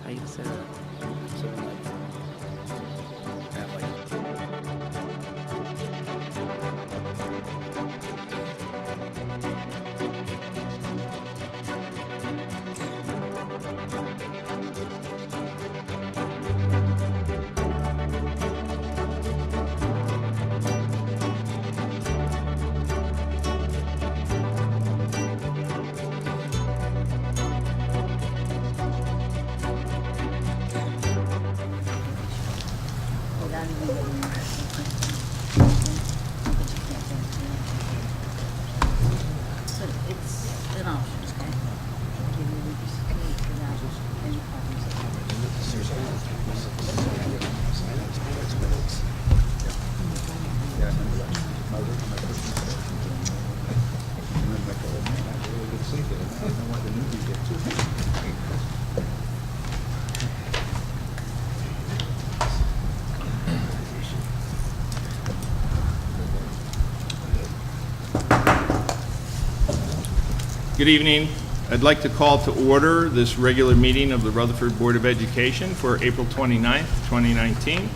Ahí se ve. So it's an option, okay? Give you the receipt without any problems. Good evening. I'd like to call to order this regular meeting of the Rutherford Board of Education for April 29th, 2019.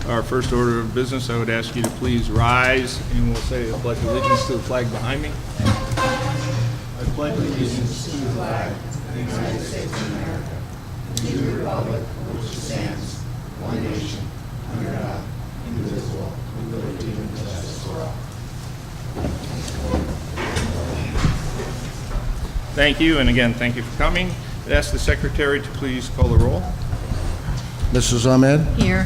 Our first order of business, I would ask you to please rise and we'll say a pledge of allegiance to the flag behind me. I pledge allegiance to the flag of the United States of America and to the republic for which it stands, one nation, under God, indivisible, with liberty and justice for all. Thank you, and again, thank you for coming. I'd ask the secretary to please call the roll. Mrs. Ahmed? Here.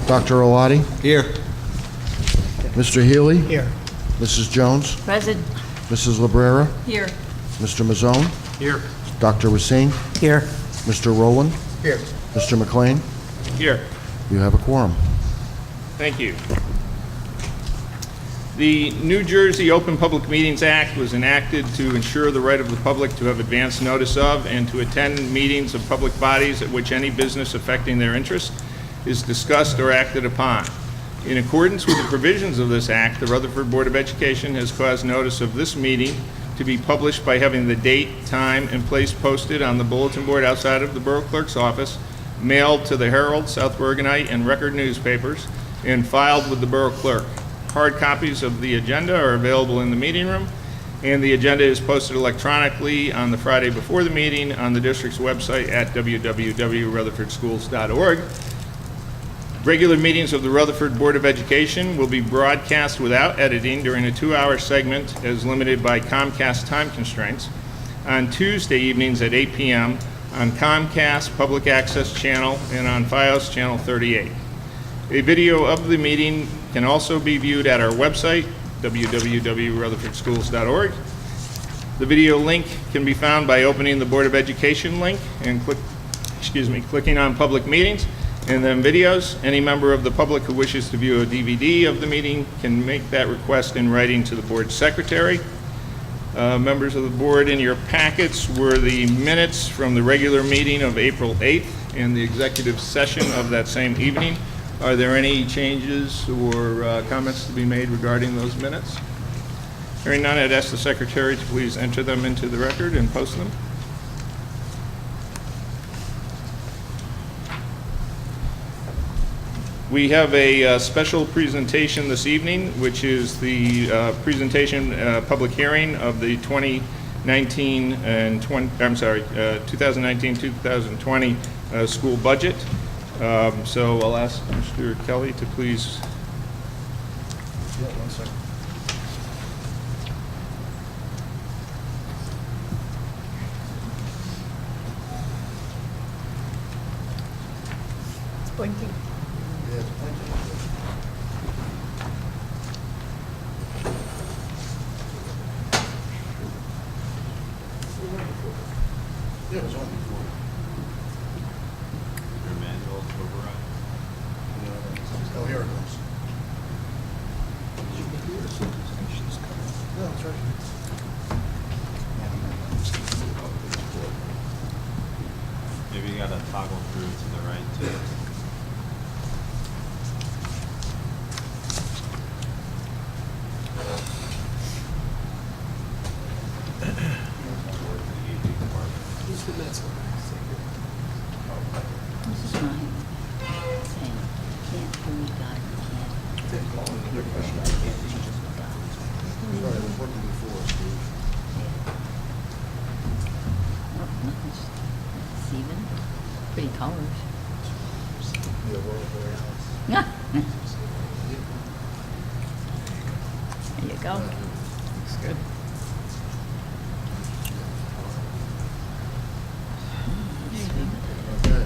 Dr. Olati? Here. Mr. Healy? Here. Mrs. Jones? Present. Mrs. Librera? Here. Mr. Mazzone? Here. Dr. Racine? Here. Mr. Rowland? Here. Mr. McLean? Here. You have a quorum. Thank you. The New Jersey Open Public Meetings Act was enacted to ensure the right of the public to have advance notice of and to attend meetings of public bodies at which any business affecting their interest is discussed or acted upon. In accordance with the provisions of this act, the Rutherford Board of Education has caused notice of this meeting to be published by having the date, time, and place posted on the bulletin board outside of the Borough Clerk's office, mailed to the Herald, South Bergenite, and Record newspapers, and filed with the Borough Clerk. Hard copies of the agenda are available in the meeting room, and the agenda is posted electronically on the Friday before the meeting on the district's website at www.rutherfordschools.org. Regular meetings of the Rutherford Board of Education will be broadcast without editing during a 2-hour segment as limited by Comcast time constraints on Tuesday evenings at 8 p.m. on Comcast Public Access Channel and on FiOS Channel 38. A video of the meeting can also be viewed at our website, www.rutherfordschools.org. The video link can be found by opening the Board of Education link and clicking on Public Meetings and then Videos. Any member of the public who wishes to view a DVD of the meeting can make that request in writing to the Board Secretary. Members of the Board, in your packets were the minutes from the regular meeting of April 8th and the executive session of that same evening. Are there any changes or comments to be made regarding those minutes? Hearing none, I'd ask the secretary to please enter them into the record and post them. We have a special presentation this evening, which is the public hearing of the 2019-2020 school budget. So I'll ask Mr. Kelly to please. Yeah, 1 second. It's blinking. Yeah, it's plenty. Yeah, it was on before. Your manual override. Oh, here it comes. No, it's right here. Maybe you gotta toggle through to the right too. Who's the next one? nice even. Pretty colors. The Aurora Borealis. There you go. Looks good. Okay.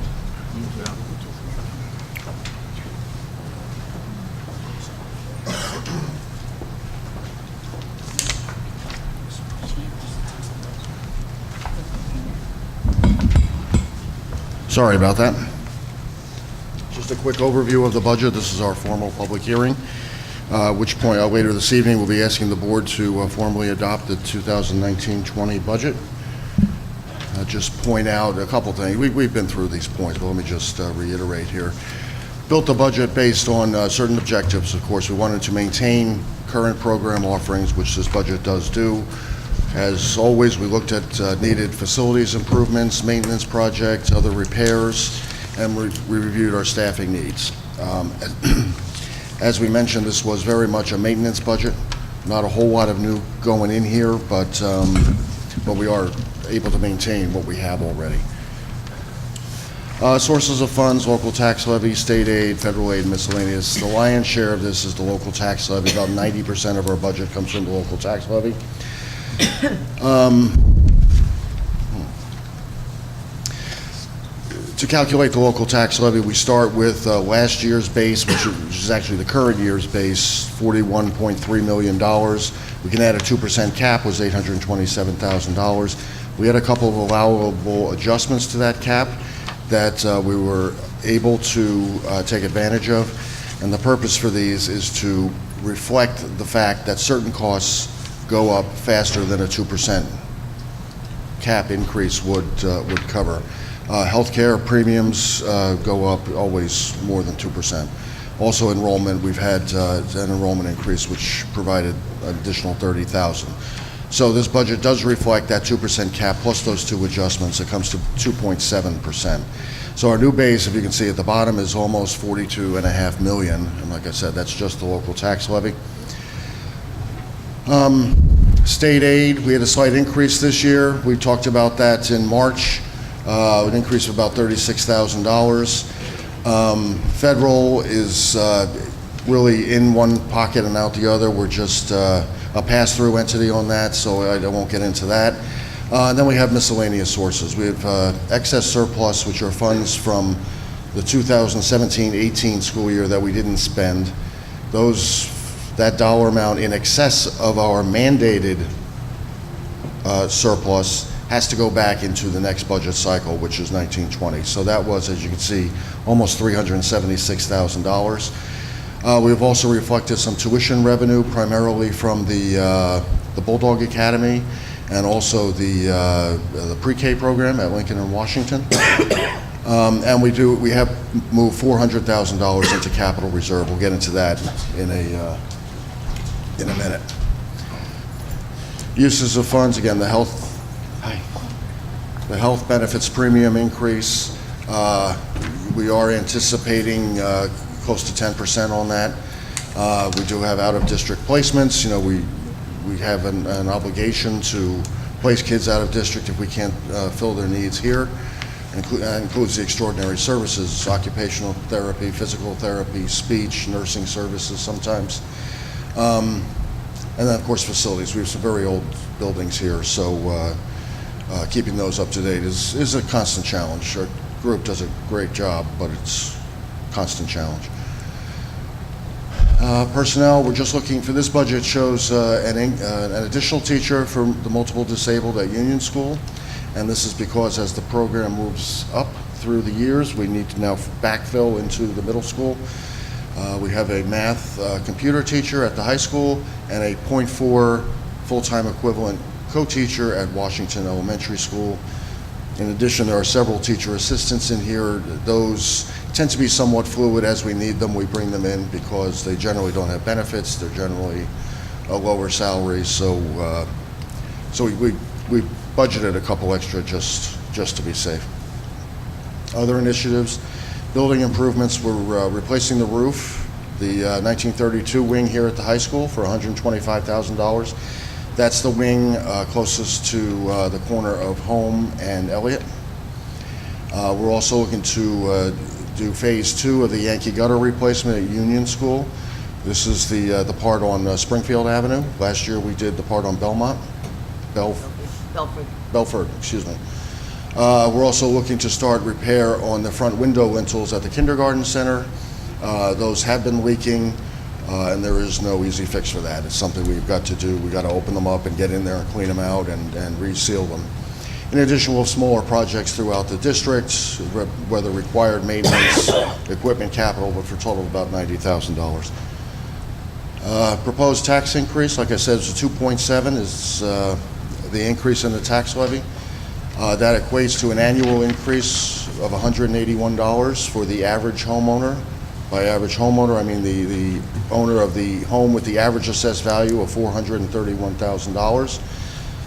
Sorry about that. Just a quick overview of the budget. This is our formal public hearing, which point later this evening we'll be asking the board to formally adopt the 2019-20 budget. Just point out a couple things. We've been through these points, but let me just reiterate here. Built the budget based on certain objectives. Of course, we wanted to maintain current program offerings, which this budget does do. As always, we looked at needed facilities improvements, maintenance projects, other repairs, and we reviewed our staffing needs. As we mentioned, this was very much a maintenance budget. Not a whole lot of new going in here, but we are able to maintain what we have already. Sources of funds: local tax levy, state aid, federal aid, miscellaneous. The lion's share of this is the local tax levy. About 90% of our budget comes from the local tax levy. To calculate the local tax levy, we start with last year's base, which is actually the current year's base, $41.3 million. We can add a 2% cap, was $827,000. We had a couple of allowable adjustments to that cap that we were able to take advantage of. And the purpose for these is to reflect the fact that certain costs go up faster than a 2% cap increase would cover. Healthcare premiums go up always more than 2%. Also enrollment, we've had an enrollment increase which provided an additional $30,000. So this budget does reflect that 2% cap plus those two adjustments. It comes to 2.7%. So our new base, if you can see at the bottom, is almost $42.5 million. And like I said, that's just the local tax levy. State aid, we had a slight increase this year. We talked about that in March, an increase of about $36,000. Federal is really in one pocket and out the other. We're just a pass-through entity on that, so I won't get into that. And then we have miscellaneous sources. We have excess surplus, which are funds from the 2017-18 school year that we didn't spend. That dollar amount in excess of our mandated surplus has to go back into the next budget cycle, which is 19-20. So that was, as you can see, almost $376,000. We've also reflected some tuition revenue, primarily from the Bulldog Academy and also the pre-K program at Lincoln and Washington. And we have moved $400,000 into capital reserve. We'll get into that in a minute. Uses of funds, again, the health benefits premium increase. We are anticipating close to 10% on that. We do have out-of-district placements. You know, we have an obligation to place kids out of district if we can't fill their needs here. That includes the extraordinary services: occupational therapy, physical therapy, speech, nursing services sometimes. And then, of course, facilities. We have some very old buildings here, so keeping those up to date is a constant challenge. Our group does a great job, but it's a constant challenge. Personnel, we're just looking for this budget shows an additional teacher for the multiple disabled at Union School, and this is because as the program moves up through the years, we need to now backfill into the middle school. We have a math computer teacher at the high school and a .4 full-time equivalent co-teacher at Washington Elementary School. In addition, there are several teacher assistants in here. Those tend to be somewhat fluid. As we need them, we bring them in because they generally don't have benefits. They're generally a lower salary, so we budgeted a couple extra just to be safe. Other initiatives: building improvements. We're replacing the roof, the 1932 wing here at the high school for $125,000. That's the wing closest to the corner of Home and Elliott. We're also looking to do Phase 2 of the Yankee gutter replacement at Union School. This is the part on Springfield Avenue. Last year we did the part on Belford, excuse me. We're also looking to start repair on the front window lintels at the kindergarten center. Those have been leaking, and there is no easy fix for that. It's something we've got to do. We've got to open them up and get in there and clean them out and reseal them. In addition, we'll have smaller projects throughout the district, whether required maintenance, equipment capital, but for a total of about $90,000. Proposed tax increase, like I said, is 2.7 is the increase in the tax levy. That equates to an annual increase of $181 for the average homeowner. By average homeowner, I mean the owner of the home with the average assessed value of $431,000.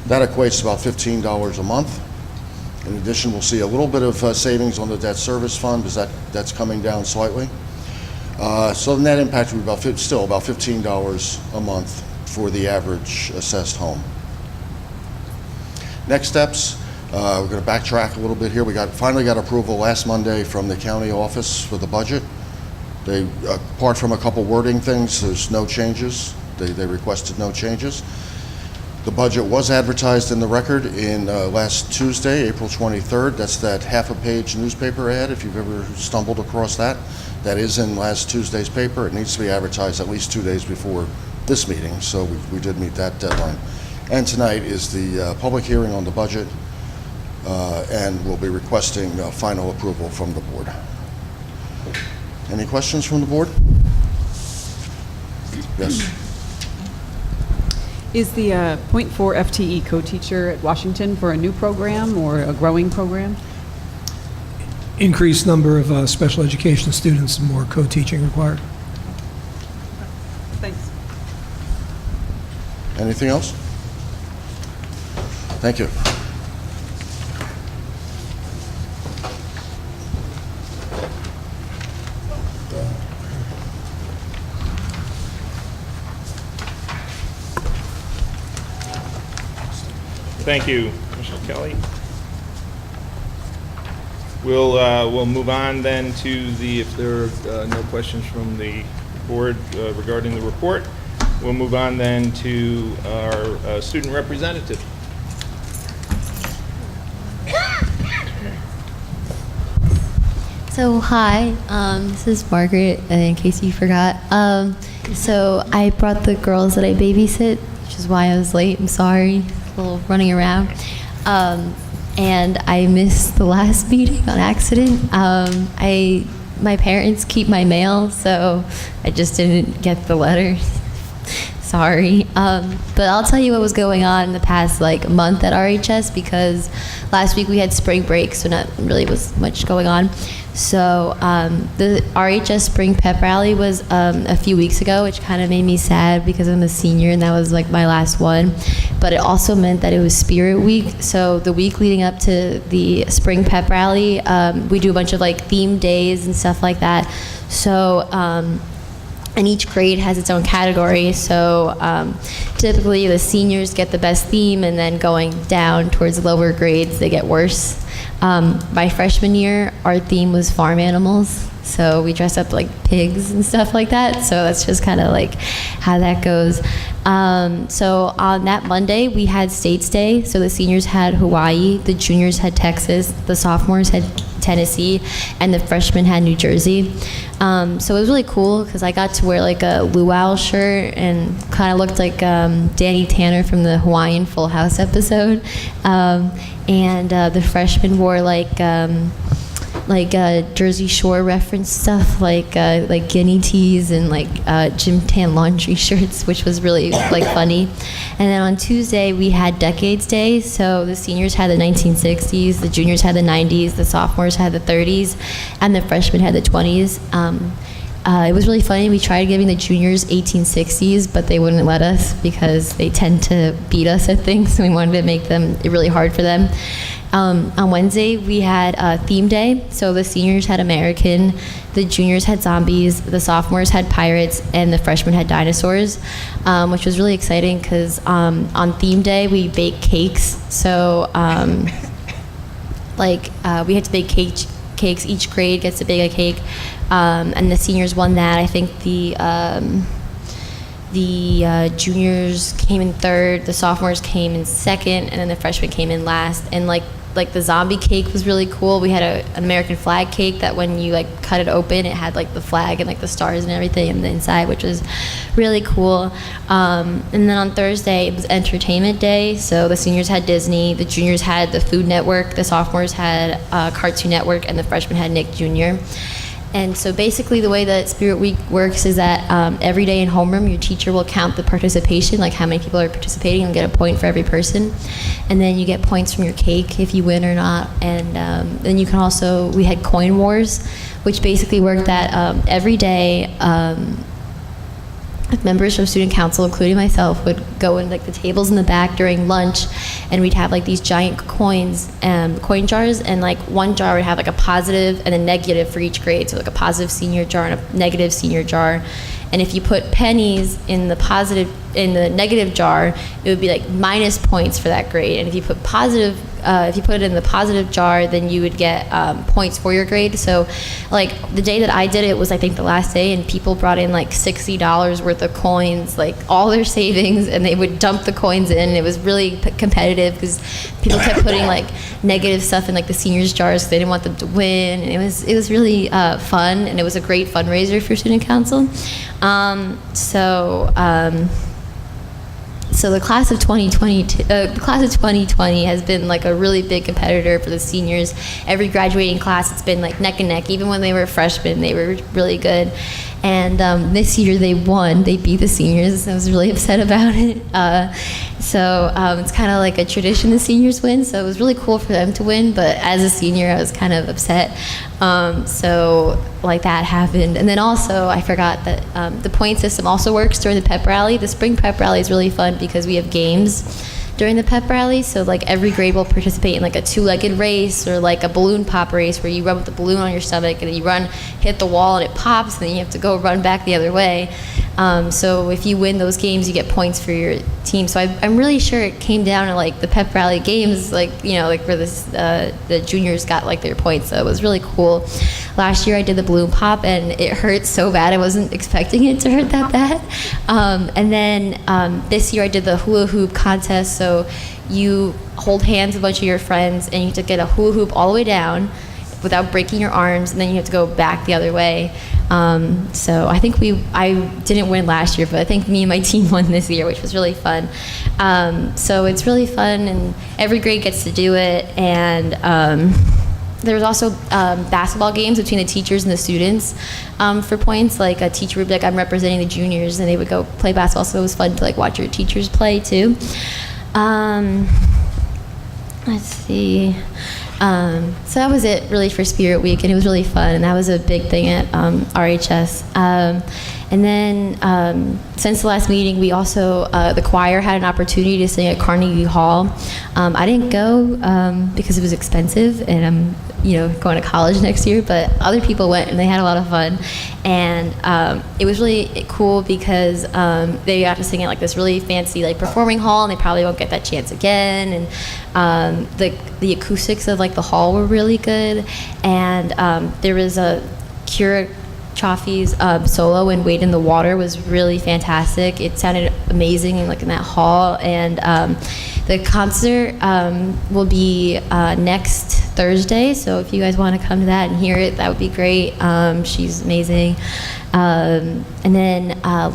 That equates to about $15 a month. In addition, we'll see a little bit of savings on the debt service fund because that's coming down slightly. So the net impact will be still about $15 a month for the average assessed home. Next steps, we're going to backtrack a little bit here. We finally got approval last Monday from the county office for the budget. They, apart from a couple wording things, there's no changes. They requested no changes. The budget was advertised in the Record in last Tuesday, April 23rd. That's that half-a-page newspaper ad, if you've ever stumbled across that. That is in last Tuesday's paper. It needs to be advertised at least 2 days before this meeting, so we did meet that deadline. And tonight is the public hearing on the budget, and we'll be requesting final approval from the board. Any questions from the board? Yes. Is the .4 FTE co-teacher at Washington for a new program or a growing program? Increased number of special education students and more co-teaching required. Thanks. Anything else? Thank you. Thank you, Commissioner Kelly. We'll move on then to if there are no questions from the board regarding the report, we'll move on then to our student representative. So hi, this is Margaret, in case you forgot. So I brought the girls that I babysit, which is why I was late. I'm sorry, a little running around. And I missed the last meeting on accident. My parents keep my mail, so I just didn't get the letter. Sorry. But I'll tell you what was going on in the past month at RHS, because last week we had spring break, so not really was much going on. So the RHS Spring Pep Rally was a few weeks ago, which kind of made me sad because I'm a senior and that was my last one. But it also meant that it was Spirit Week. So the week leading up to the Spring Pep Rally, we do a bunch of theme days and stuff like that. So and each grade has its own category. So typically the seniors get the best theme, and then going down towards the lower grades, they get worse. My freshman year, our theme was farm animals. So we dressed up like pigs and stuff like that. So that's just kind of how that goes. So on that Monday, we had States Day. So the seniors had Hawaii, the juniors had Texas, the sophomores had Tennessee, and the freshmen had New Jersey. So it was really cool because I got to wear a luau shirt and kind of looked like Danny Tanner from the Hawaiian Full House episode. And the freshmen wore Jersey Shore reference stuff, like guinea tees and gym tan laundry shirts, which was really funny. And then on Tuesday we had Decades Day. So the seniors had the 1960s, the juniors had the 90s, the sophomores had the 30s, and the freshmen had the 20s. It was really funny. We tried giving the juniors 1860s, but they wouldn't let us because they tend to beat us at things, so we wanted to make them really hard for them. On Wednesday, we had Theme Day. So the seniors had American, the juniors had zombies, the sophomores had pirates, and the freshmen had dinosaurs, which was really exciting because on Theme Day, we bake cakes. So like we had to bake cakes. Each grade gets to bake a cake, and the seniors won that. I think the juniors came in third, the sophomores came in second, and then the freshmen came in last. And like the zombie cake was really cool. We had an American flag cake that when you like cut it open, it had like the flag and like the stars and everything in the inside, which was really cool. And then on Thursday it was entertainment day, so the seniors had Disney, the juniors had the Food Network, the sophomores had Cartoon Network, and the freshmen had Nick Jr. And so basically the way that Spirit Week works is that every day in homeroom, your teacher will count the participation, like how many people are participating, and get a point for every person. And then you get points from your cake if you win or not. And then you can also, we had coin wars, which basically worked that every day, members from student council, including myself, would go in like the tables in the back during lunch, and we'd have like these giant coins, coin jars, and like one jar would have like a positive and a negative for each grade, so like a positive senior jar and a negative senior jar. And if you put pennies in the negative jar, it would be like minus points for that grade. And if you put it in the positive jar, then you would get points for your grade. So like the day that I did it was I think the last day, and people brought in like $60 worth of coins, like all their savings, and they would dump the coins in. It was really competitive because people kept putting like negative stuff in like the seniors jars because they didn't want them to win. And it was really fun, and it was a great fundraiser for student council. So the class of 2020 has been like a really big competitor for the seniors. Every graduating class, it's been like neck and neck. Even when they were freshmen, they were really good. And this year they won. They beat the seniors. I was really upset about it. It's kind of like a tradition the seniors win. So it was really cool for them to win. But as a senior, I was kind of upset. Like that happened. And then also, I forgot that the point system also works during the pep rally. The spring pep rally is really fun because we have games during the pep rally. So like every grade will participate in like a two-legged race or like a balloon pop race where you run with the balloon on your stomach and then you hit the wall and it pops, and then you have to go run back the other way. So if you win those games, you get points for your team. So I'm really sure it came down to like the pep rally games, like, you know, like where the juniors got like their points. So it was really cool. Last year I did the balloon pop and it hurt so bad. I wasn't expecting it to hurt that bad. And then this year I did the hula hoop contest. So you hold hands with a bunch of your friends and you have to get a hula hoop all the way down without breaking your arms, and then you have to go back the other way. So I think I didn't win last year, but I think me and my team won this year, which was really fun. So it's really fun, and every grade gets to do it. And there was also basketball games between the teachers and the students for points. Like a teacher would be like, I'm representing the juniors, and they would go play basketball. So it was fun to like watch your teachers play too. Let's see. So that was it really for Spirit Week, and it was really fun, and that was a big thing at RHS. And then since the last meeting, we also, the choir had an opportunity to sing at Carnegie Hall. I didn't go because it was expensive, and I'm going to college next year, but other people went and they had a lot of fun. And it was really cool because they got to sing at like this really fancy like performing hall, and they probably won't get that chance again. And the acoustics of like the hall were really good. And there was a Kira Chaffee's solo in Wade in the Water was really fantastic. It sounded amazing in that hall. And the concert will be next Thursday, so if you guys want to come to that and hear it, that would be great. She's amazing. And then I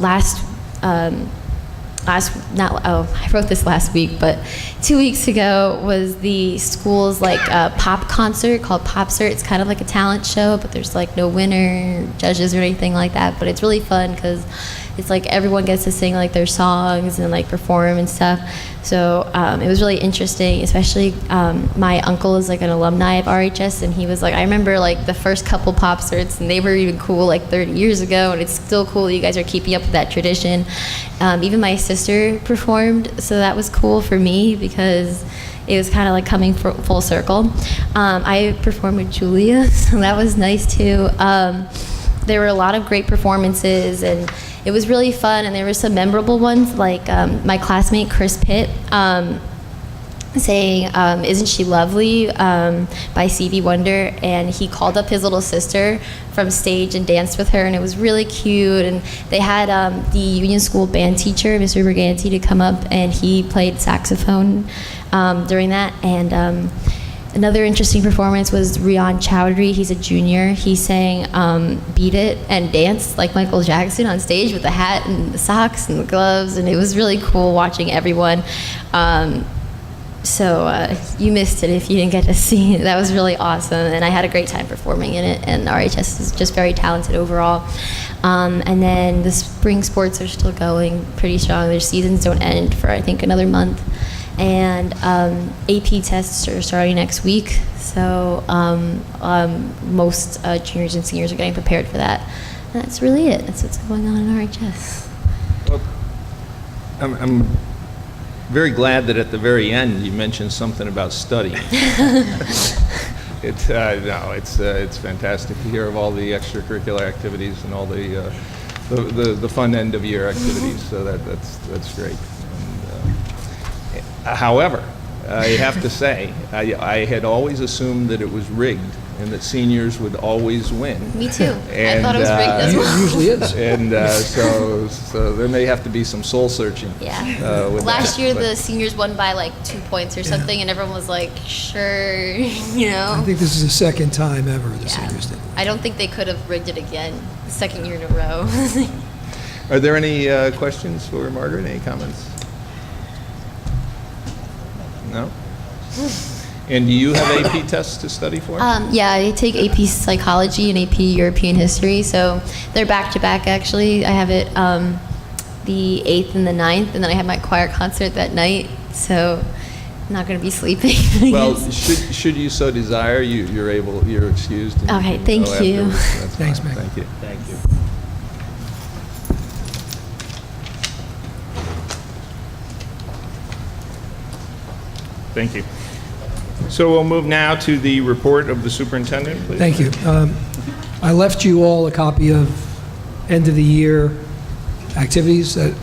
wrote this last week, but 2 weeks ago was the school's pop concert called Popcert. It's kind of like a talent show, but there's no winner, judges, or anything like that. But it's really fun because it's everyone gets to sing their songs and perform and stuff. So it was really interesting, especially my uncle is an alumni of RHS, and he was I remember the first couple Popcerts, and they were even cool 30 years ago, and it's still cool that you guys are keeping up with that tradition. Even my sister performed, so that was cool for me because it was kind of coming full circle. I performed with Julia, so that was nice too. There were a lot of great performances, and it was really fun, and there were some memorable ones, my classmate Chris Pitt. saying, "Isn't she lovely?" By Stevie Wonder, and he called up his little sister from stage and danced with her, and it was really cute. And they had the Union School band teacher, Mr. Briganti, to come up, and he played saxophone during that. And another interesting performance was Rian Chowdhury. He's a junior. He sang "Beat It" and danced like Michael Jackson on stage with the hat and the socks and the gloves, and it was really cool watching everyone. So you missed it if you didn't get to see it. That was really awesome, and I had a great time performing in it, and RHS is just very talented overall. And then the spring sports are still going pretty strong. Their seasons don't end for, I think, another month. And AP tests are starting next week, so most juniors and seniors are getting prepared for that. And that's really it. That's what's going on in RHS. Well, I'm very glad that at the very end you mentioned something about studying. It's fantastic to hear of all the extracurricular activities and all the fun end of year activities. So that's great. And, however, I have to say I had always assumed that it was rigged and that seniors would always win. Me too. And, I thought it was rigged as well. It usually is. And so there may have to be some soul searching. Yeah. With Last that, year but- the seniors won by like 2 points or something, and everyone was like, sure, you know. I think this is the second time ever the Yeah. seniors did. I don't think they could have rigged it again, the second year in a row. Are there any questions for Margaret? Any comments? No? And do you have AP tests to study for? Yeah, I take AP Psychology and AP European History, so they're back-to-back, actually. I have it the 8th and the 9th, and then I have my choir concert that night, so I'm not going to be sleeping. I Well, guess. should you so desire, you're excused. And Okay, you can thank go you. afterwards. That's Thanks, fine. Meg. Thank you. Thank you. Thank you. So we'll move now to the report of the superintendent, please. Thank you. I left you all a copy of end-of-the-year activities. That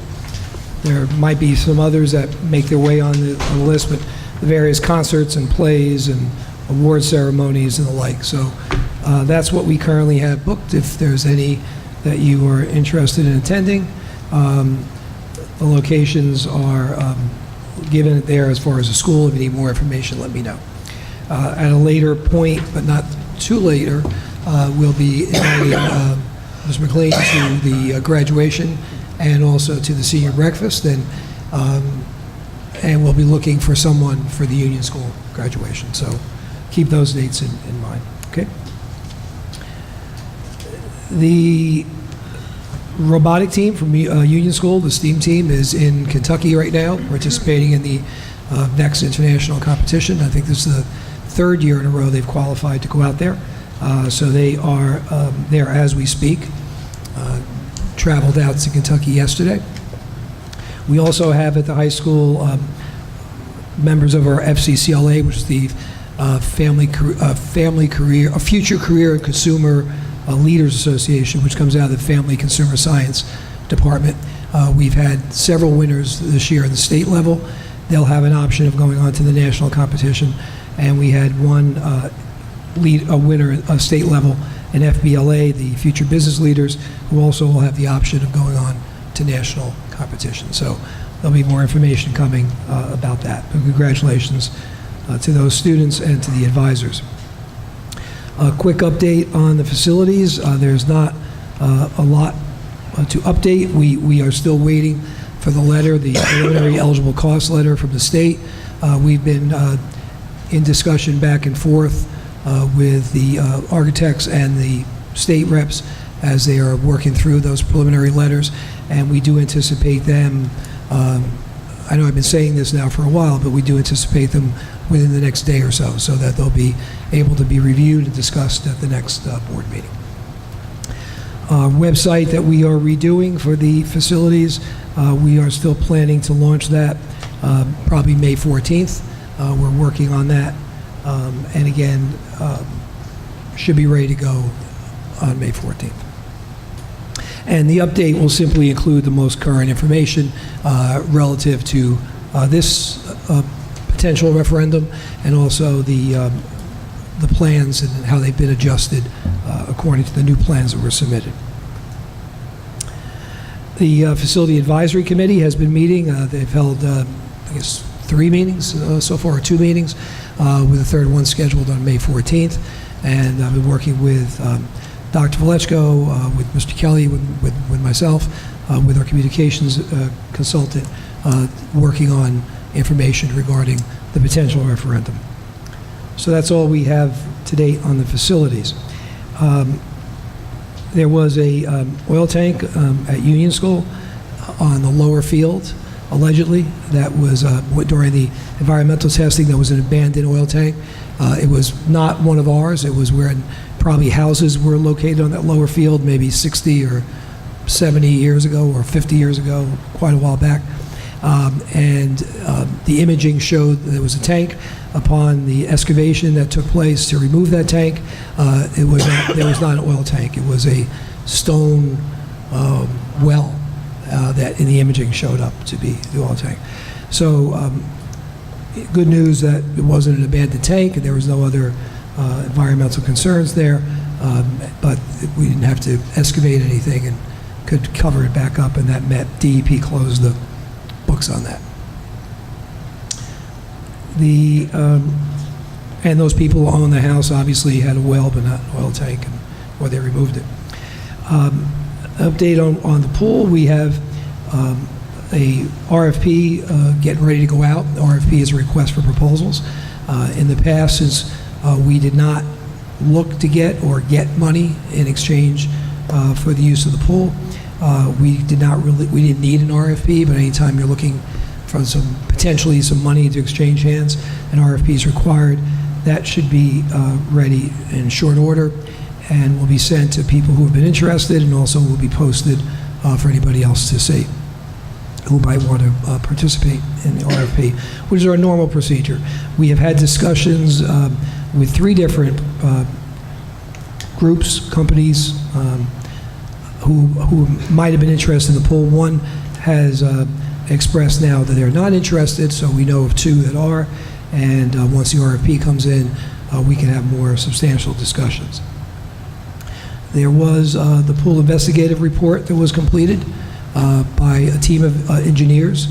there might be some others that make their way on the list, but the various concerts and plays and award ceremonies and the like. So that's what we currently have booked. If there's any that you are interested in attending, the locations are given there as far as the school. If you need more information, let me know. At a later point, but not too later, we'll be inviting Ms. McLean to the graduation and also to the senior breakfast, and we'll be looking for someone for the Union School graduation. So keep those dates in mind, okay? The robotic team from Union School, the STEAM team, is in Kentucky right now, participating in the next international competition. I think this is the third year in a row they've qualified to go out there. So they are there as we speak. Traveled out to Kentucky yesterday. We also have at the high school members of our FCCLA, which is the Future Career and Consumer Leaders Association, which comes out of the Family Consumer Science Department. We've had several winners this year at the state level. They'll have an option of going on to the national competition. And we had one a winner at state level in FBLA, the Future Business Leaders, who also will have the option of going on to national competition. So there'll be more information coming about that. But congratulations to those students and to the advisors. A quick update on the facilities. There's not a lot to update. We are still waiting for the letter, the preliminary eligible cost letter from the state. We've been in discussion back and forth with the architects and the state reps as they are working through those preliminary letters, and we do anticipate them, I know I've been saying this now for a while, but we do anticipate them within the next day or so, so that they'll be able to be reviewed and discussed at the next board meeting. Website that we are redoing for the facilities, we are still planning to launch that probably May 14th. We're working on that, and again, should be ready to go on May 14th. And the update will simply include the most current information relative to this potential referendum, and also the plans and how they've been adjusted according to the new plans that were submitted. The Facility Advisory Committee has been meeting. They've held, I guess, 3 meetings so far, or 2 meetings, with a third one scheduled on May 14th. And I've been working with Dr. Valechko, with Mr. Kelly, with myself, with our communications consultant, working on information regarding the potential referendum. So that's all we have to date on the facilities. There was a oil tank at Union School on the lower field, allegedly. That was during the environmental testing. There was an abandoned oil tank. It was not one of ours. It was where probably houses were located on that lower field, maybe 60 or 70 years ago or 50 years ago, quite a while back. The imaging showed there was a tank. Upon the excavation that took place to remove that tank, there was not an oil tank. It was a stone well that in the imaging showed up to be the oil tank. So good news that it wasn't an abandoned tank and there was no other environmental concerns there, but we didn't have to excavate anything and could cover it back up, and that met DEP closed the books on that. And those people who own the house obviously had a well but not an oil tank, or they removed it. Update on the pool, we have a RFP getting ready to go out. The RFP is a request for proposals. In the past, since we did not look to get money in exchange for the use of the pool, we didn't need an RFP, but anytime you're looking for potentially some money to exchange hands, an RFP is required. That should be ready in short order and will be sent to people who have been interested, and also will be posted for anybody else to see who might want to participate in the RFP, which is our normal procedure. We have had discussions with 3 different groups, companies, who might have been interested in the pool. One has expressed now that they're not interested, so we know of 2 that are, and once the RFP comes in, we can have more substantial discussions. There was the pool investigative report that was completed by a team of engineers,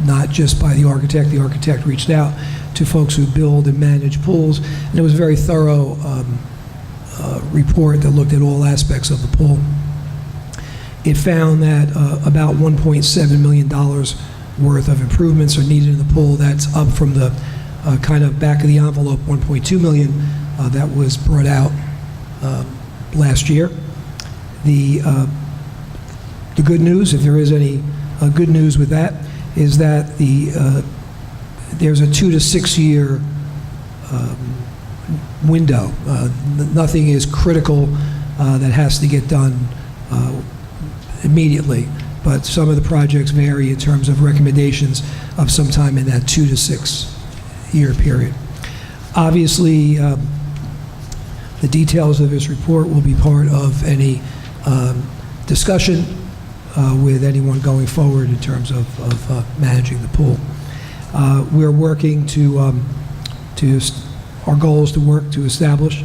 not just by the architect. The architect reached out to folks who build and manage pools, and it was a very thorough report that looked at all aspects of the pool. It found that about $1.7 million worth of improvements are needed in the pool. That's up from the kind of back of the envelope $1.2 million that was brought out last year. The good news, if there is any good news with that, is that there's a 2 to 6 year window. Nothing is critical that has to get done immediately, but some of the projects vary in terms of recommendations of sometime in that 2 to 6 year period. Obviously, the details of this report will be part of any discussion with anyone going forward in terms of managing the pool. We're working our goal is to work to establish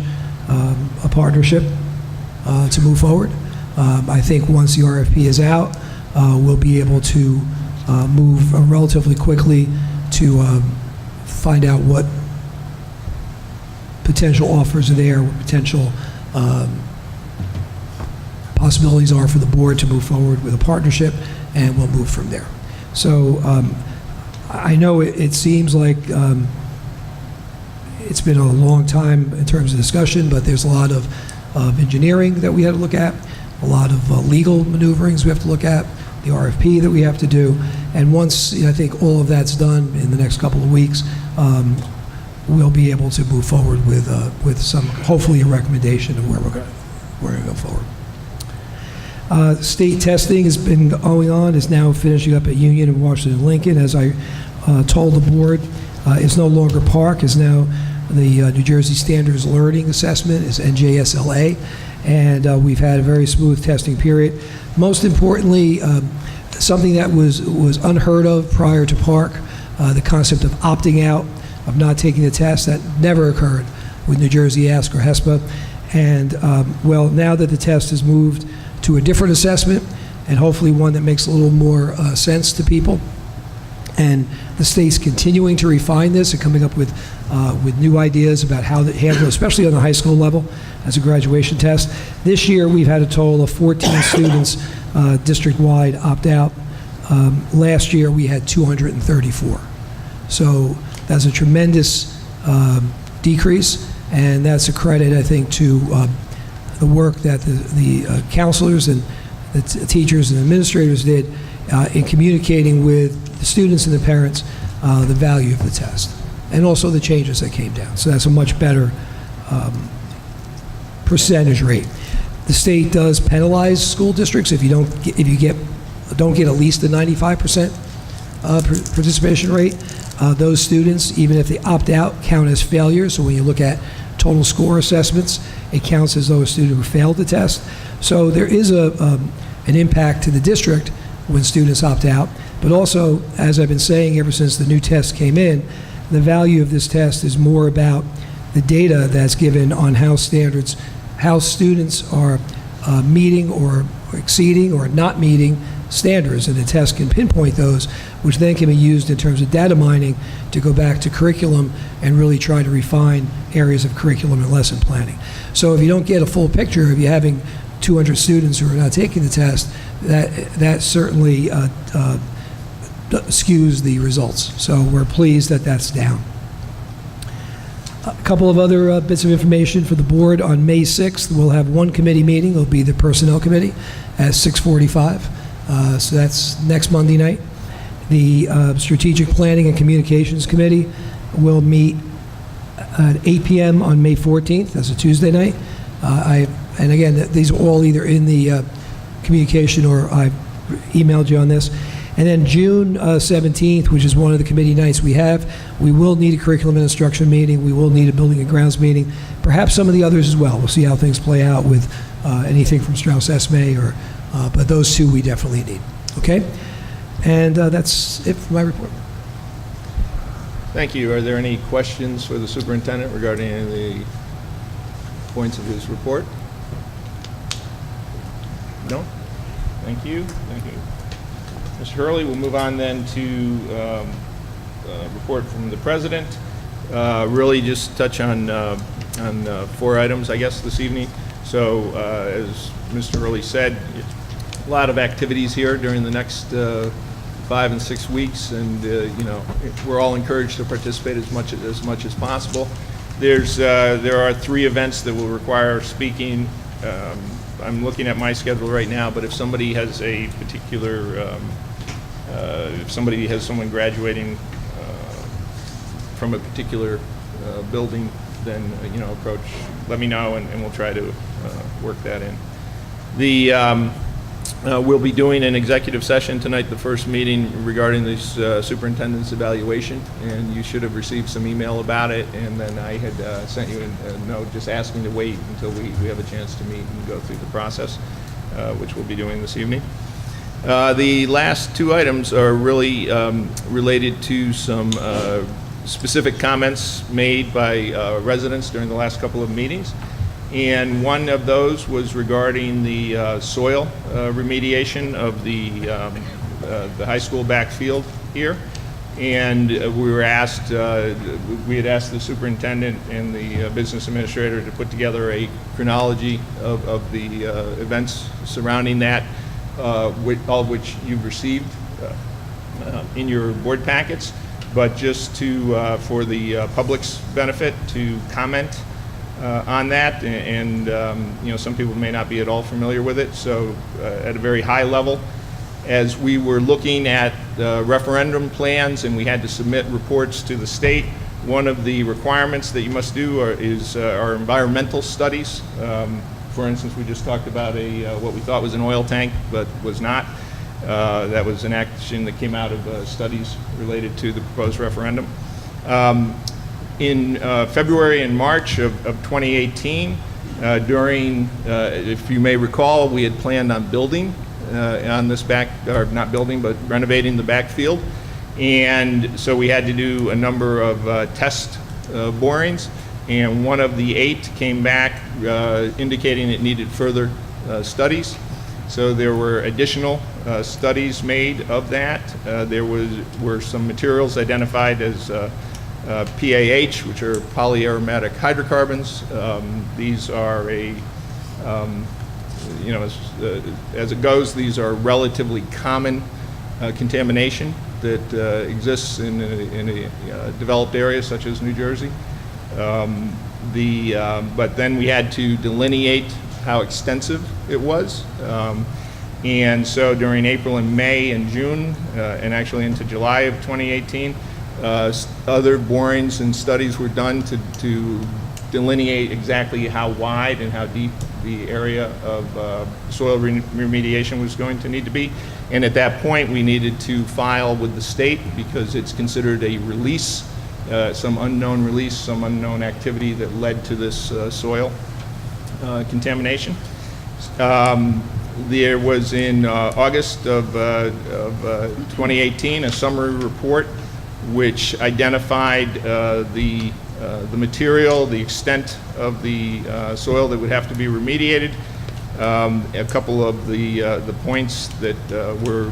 a partnership to move forward. I think once the RFP is out, we'll be able to move relatively quickly to find out what potential offers are there, what potential possibilities are for the board to move forward with a partnership, and we'll move from there. So I know it seems like it's been a long time in terms of discussion, but there's a lot of engineering that we had to look at, a lot of legal maneuverings we have to look at, the RFP that we have to do, and once I think all of that's done in the next couple of weeks, we'll be able to move forward with some, hopefully a recommendation of where we're going to go forward. State testing has been going on, is now finishing up at Union and Washington Lincoln. As I told the board, it's no longer PARC, it's now the New Jersey Standards Learning Assessment, is NJSLA, and we've had a very smooth testing period. Most importantly, something that was unheard of prior to PARC the concept of opting out, of not taking the test. That never occurred with New Jersey Ask or HESPA. And, well, now that the test has moved to a different assessment, and hopefully one that makes a little more sense to people, and the state's continuing to refine this and coming up with new ideas about how to handle, especially on the high school level, as a graduation test. This year, we've had a total of 14 students district-wide opt out. Last year, we had 234. So that's a tremendous decrease, and that's a credit, I think, to the work that the counselors and the teachers and administrators did in communicating with the students and the parents the value of the test, and also the changes that came down. So that's a much better percentage rate. The state does penalize school districts if you don't get at least a 95% participation rate. Those students, even if they opt out, count as failures. So when you look at total score assessments, it counts as though a student who failed the test. So there is an impact to the district when students opt out. But also, as I've been saying ever since the new test came in, the value of this test is more about the data that's given on how students are meeting or exceeding or not meeting standards, and the test can pinpoint those, which then can be used in terms of data mining to go back to curriculum and really try to refine areas of curriculum and lesson planning. So if you don't get a full picture, if you're having 200 students who are not taking the test, that certainly skews the results. So we're pleased that that's down. A couple of other bits of information for the board. On May 6th, we'll have one committee meeting. It'll be the Personnel Committee at 6:45. So that's next Monday night. The Strategic Planning and Communications Committee will meet at 8 p.m. on May 14th. That's a Tuesday night. And again, these are all either in the communication or I've emailed you on this. And then June 17th, which is one of the committee nights we will need a curriculum and instruction meeting. We will need a building and grounds meeting. Perhaps some of the others as well. We'll see how things play out with anything from Strauss Esme, but those two we definitely need. Okay? And that's it for my report. Thank you. Are there any questions for the superintendent regarding any of the points of his report? No? Thank you. Thank you. Mr. Hurley, we'll move on then to report from the president. Really just touch on 4 items, I guess, this evening. So as Mr. Hurley said, a lot of activities here during the next 5 and 6 weeks, and we're all encouraged to participate as much as possible. There are 3 events that will require speaking. I'm looking at my schedule right now, but if somebody has a particular, if somebody has someone graduating from a particular building, then approach, let me know, and we'll try to work that in. We'll be doing an executive session tonight, the first meeting regarding this superintendent's evaluation, and you should have received some email about it, and then I had sent you a note just asking to wait until we have a chance to meet and go through the process, which we'll be doing this evening. The last 2 items are really related to some specific comments made by residents during the last couple of meetings. And one of those was regarding the soil remediation of the high school backfield here. And we had asked the superintendent and the business administrator to put together a chronology of the events surrounding that, all of which you've received in your board packets, but just for the public's benefit to comment on that, and some people may not be at all familiar with it. So at a very high level, as we were looking at referendum plans and we had to submit reports to the state, one of the requirements that you must do are environmental studies. For instance, we just talked about what we thought was an oil tank but was not. That was an action that came out of studies related to the proposed referendum. In February and March of 2018, if you may recall, we had planned on building on this not building, but renovating the backfield. And so we had to do a number of test borings, and one of the 8 came back indicating it needed further studies. So there were additional studies made of that. There were some materials identified as PAH, which are polyaromatic hydrocarbons. These are as it goes, these are relatively common contamination that exists in a developed area such as New Jersey. But then we had to delineate how extensive it was. And so during April and May and June, and actually into July of 2018, other borings and studies were done to delineate exactly how wide and how deep the area of soil remediation was going to need to be. And at that point, we needed to file with the state because it's considered a release, some unknown release, some unknown activity that led to this soil contamination. There was in August of 2018 a summary report which identified the material, the extent of the soil that would have to be remediated. A couple of the points that were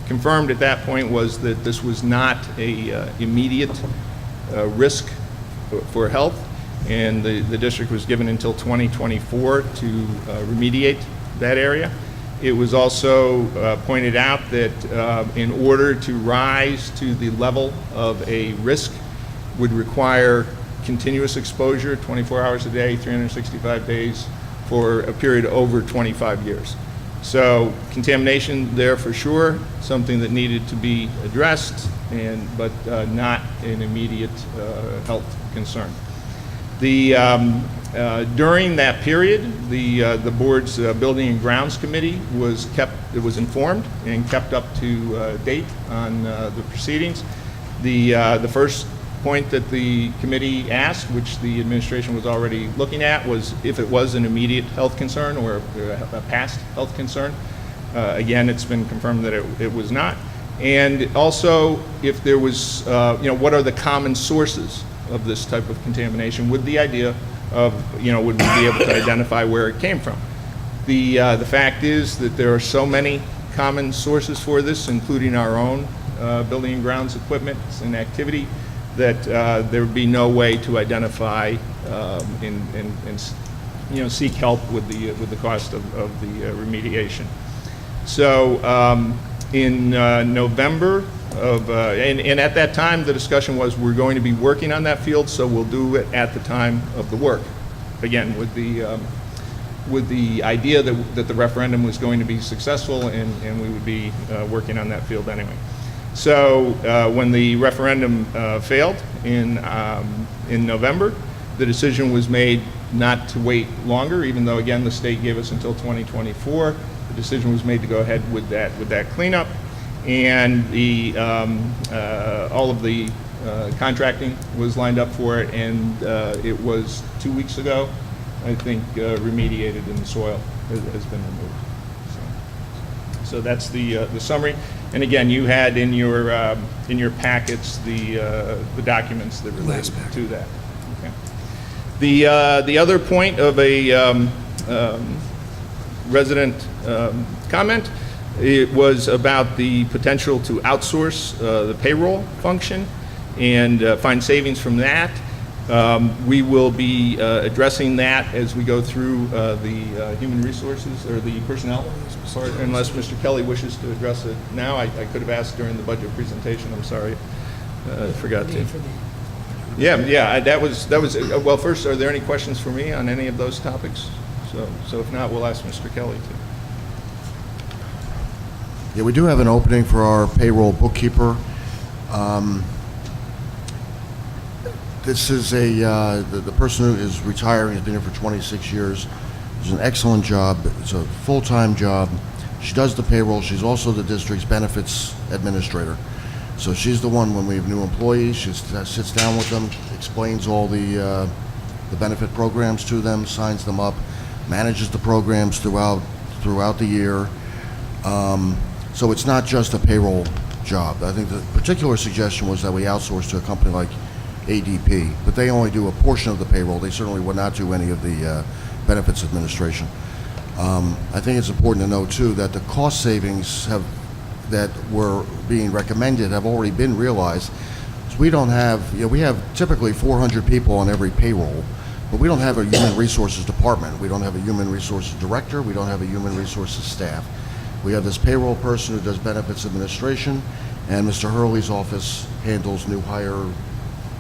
confirmed at that point was that this was not a immediate risk for health, and the district was given until 2024 to remediate that area. It was also pointed out that in order to rise to the level of a risk would require continuous exposure, 24 hours a day, 365 days, for a period over 25 years. So contamination there for sure, something that needed to be addressed, but not an immediate health concern. During that period, the board's Building and Grounds Committee was informed and kept up to date on the proceedings. The first point that the committee asked, which the administration was already looking at, was if it was an immediate health concern or a past health concern. Again, it's been confirmed that it was not. And also, if there was, what are the common sources of this type of contamination, with the idea of, would we be able to identify where it came from? The fact is that there are so many common sources for this, including our own building and grounds equipment and activity, that there would be no way to identify and seek help with the cost of the remediation. So in November of, and at that time the discussion was we're going to be working on that field, so we'll do it at the time of the work. Again, with the idea that the referendum was going to be successful and we would be working on that field anyway. So when the referendum failed in November, the decision was made not to wait longer, even though again the state gave us until 2024. The decision was made to go ahead with that cleanup, and all of the contracting was lined up for it, and it was 2 weeks ago, I think, remediated, and the soil has been removed. So that's the summary. And again, you had in your packets the documents that relate to that. Okay. The other point of a resident comment, it was about the potential to outsource the payroll function and find savings from that. We will be addressing that as we go through the human resources or the personnel part, unless Mr. Kelly wishes to address it now. I could have asked during the budget presentation. I'm sorry, I forgot to. Yeah, that was. Well, first, are there any questions for me on any of those topics? So if not, we'll ask Mr. Kelly to. Yeah, we do have an opening for our payroll bookkeeper. This is the person who is retiring, has been here for 26 years. It's an excellent job. It's a full-time job. She does the payroll. She's also the district's benefits administrator. So she's the one, when we have new employees, she sits down with them, explains all the benefit programs to them, signs them up, manages the programs throughout the year. So it's not just a payroll job. I think the particular suggestion was that we outsource to a company like ADP, but they only do a portion of the payroll. They certainly would not do any of the benefits administration. I think it's important to know, too, that the cost savings that were being recommended have already been realized. So we don't have, we have typically 400 people on every payroll, but we don't have a human resources department. We don't have a human resources director. We don't have a human resources staff. We have this payroll person who does benefits administration, and Mr. Hurley's office handles new hire,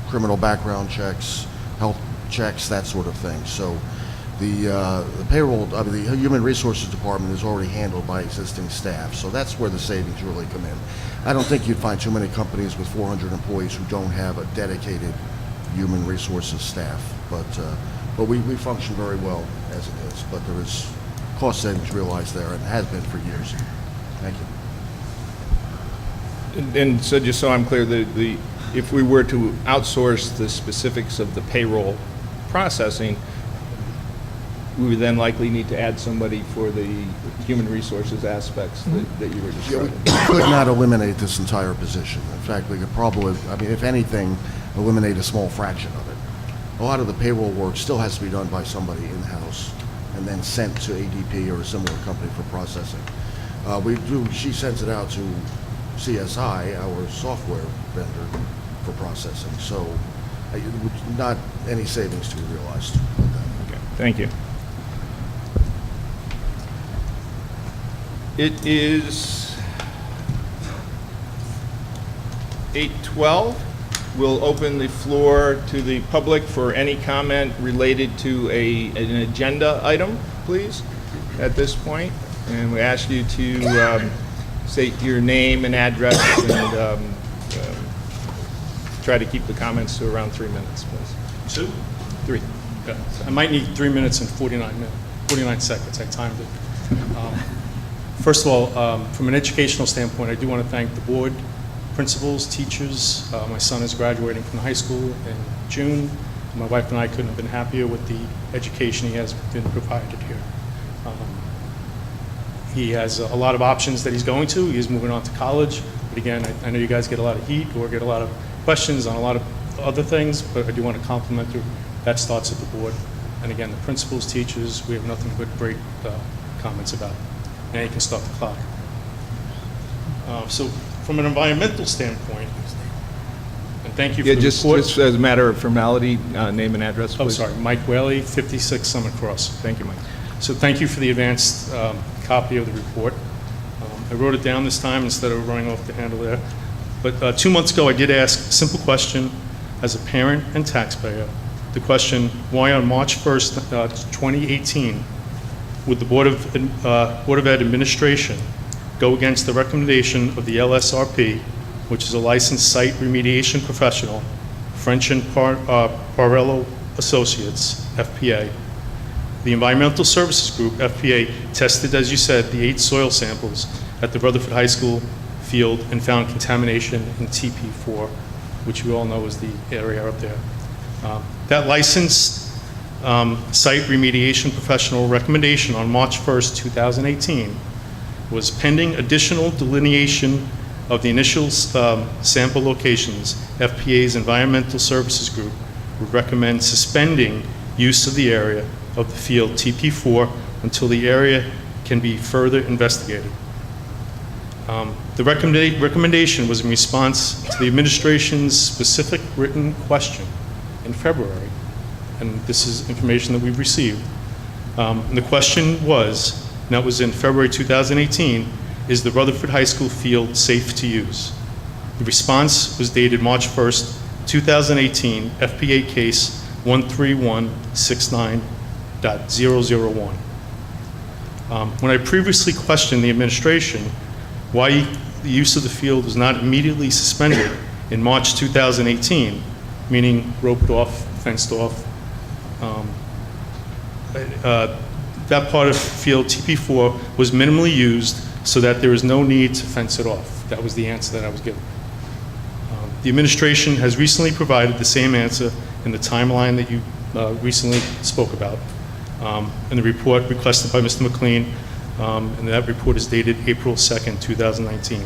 criminal background checks, health checks, that sort of thing. So the payroll, the human resources department is already handled by existing staff. So that's where the savings really come in. I don't think you'd find too many companies with 400 employees who don't have a dedicated human resources staff. But we function very well as it is. But there is cost savings realized there, and has been for years. Thank you. And so just so I'm clear, if we were to outsource the specifics of the payroll processing, we would then likely need to add somebody for the human resources aspects that you were describing. We could not eliminate this entire position. In fact, we could probably, if anything, eliminate a small fraction of it. A lot of the payroll work still has to be done by somebody in-house and then sent to ADP or a similar company for processing. She sends it out to CSI, our software vendor, for processing. So not any savings to be realized. Okay, thank you. It is 8:12. We'll open the floor to the public for any comment related to an agenda item, please, at this point. And we ask you to state your name and address and try to keep the comments to around 3 minutes, please. 2? 3. Okay. I might need 3 minutes and 49 seconds. I timed it. First of all, from an educational standpoint, I do want to thank the board, principals, teachers. My son is graduating from high school in June. My wife and I couldn't have been happier with the education he has been provided here. He has a lot of options that he's going to. He's moving on to college. But again, I know you guys get a lot of heat or get a lot of questions on a lot of other things, but I do want to compliment you. That starts at the board. And again, the principals, teachers, we have nothing but great comments about. Now you can start the clock. So from an environmental standpoint, and thank you for the report. Just as a matter of formality, name and address, please. Oh, sorry, Mike Whaley, 56 Summit Cross. Thank you, Mike. So thank you for the advanced copy of the report. I wrote it down this time instead of running off the handle there. But 2 months ago, I did ask a simple question as a parent and taxpayer. The question, why on March 1st, 2018, would the Board of Ed Administration go against the recommendation of the LSRP, which is a licensed site remediation professional, French and Parello Associates, FPA. The Environmental Services Group, FPA, tested, as you said, the 8 soil samples at the Rutherford High School field and found contamination in TP4, which you all know is the area up there. That licensed site remediation professional recommendation on March 1st, 2018 was pending additional delineation of the initial sample locations. FPA's Environmental Services Group would recommend suspending use of the area of the field TP4 until the area can be further investigated. The recommendation was in response to the administration's specific written question in February, and this is information that we've received. And the question was, and that was in February 2018, is the Rutherford High School field safe to use? The response was dated March 1st, 2018, FPA case 13169.001. When I previously questioned the administration why the use of the field was not immediately suspended in March 2018, meaning roped off, fenced off, that part of field TP4 was minimally used so that there is no need to fence it off. That was the answer that I was given. The administration has recently provided the same answer in the timeline that you recently spoke about. In the report requested by Mr. McLean, and that report is dated April 2nd, 2019.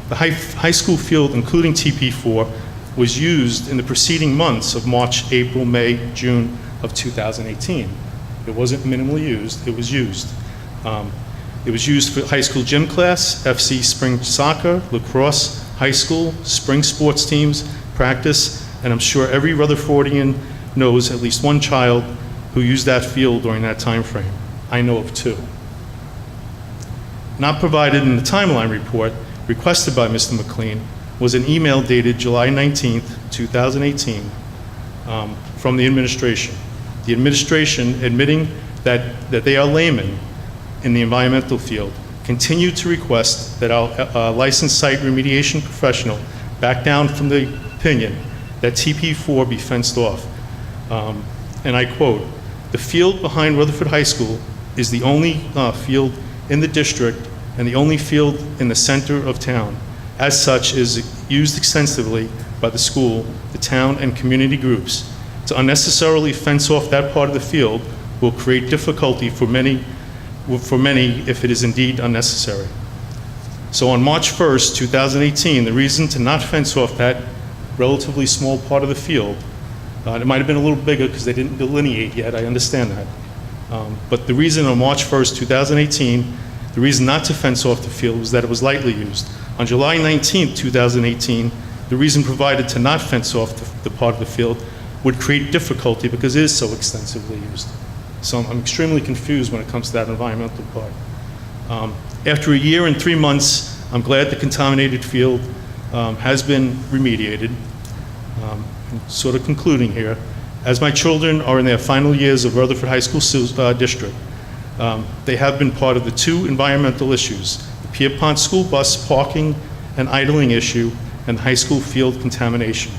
The high school field, including TP4, was used in the preceding months of March, April, May, June of 2018. It wasn't minimally used, it was used. It was used for high school gym class, FC spring soccer, lacrosse, high school, spring sports teams, practice, and I'm sure every Rutherfordian knows at least one child who used that field during that time frame. I know of 2. Not provided in the timeline report requested by Mr. McLean was an email dated July 19th, 2018, from the administration. The administration, admitting that they are laymen in the environmental field, continued to request that our licensed site remediation professional back down from the opinion that TP4 be fenced off. And I quote, "The field behind Rutherford High School is the only field in the district and the only field in the center of town. As such, is used extensively by the school, the town, and community groups. To unnecessarily fence off that part of the field will create difficulty for many if it is indeed unnecessary." So on March 1st, 2018, the reason to not fence off that relatively small part of the field, it might have been a little bigger because they didn't delineate yet, I understand that. But the reason on March 1st, 2018, the reason not to fence off the field was that it was lightly used. On July 19th, 2018, the reason provided to not fence off the part of the field would create difficulty because it is so extensively used. So I'm extremely confused when it comes to that environmental part. After a year and 3 months, I'm glad the contaminated field has been remediated. Sort of concluding here, as my children are in their final years of Rutherford High School district, they have been part of the 2 environmental issues, the Pierpont school bus parking and idling issue and high school field contamination,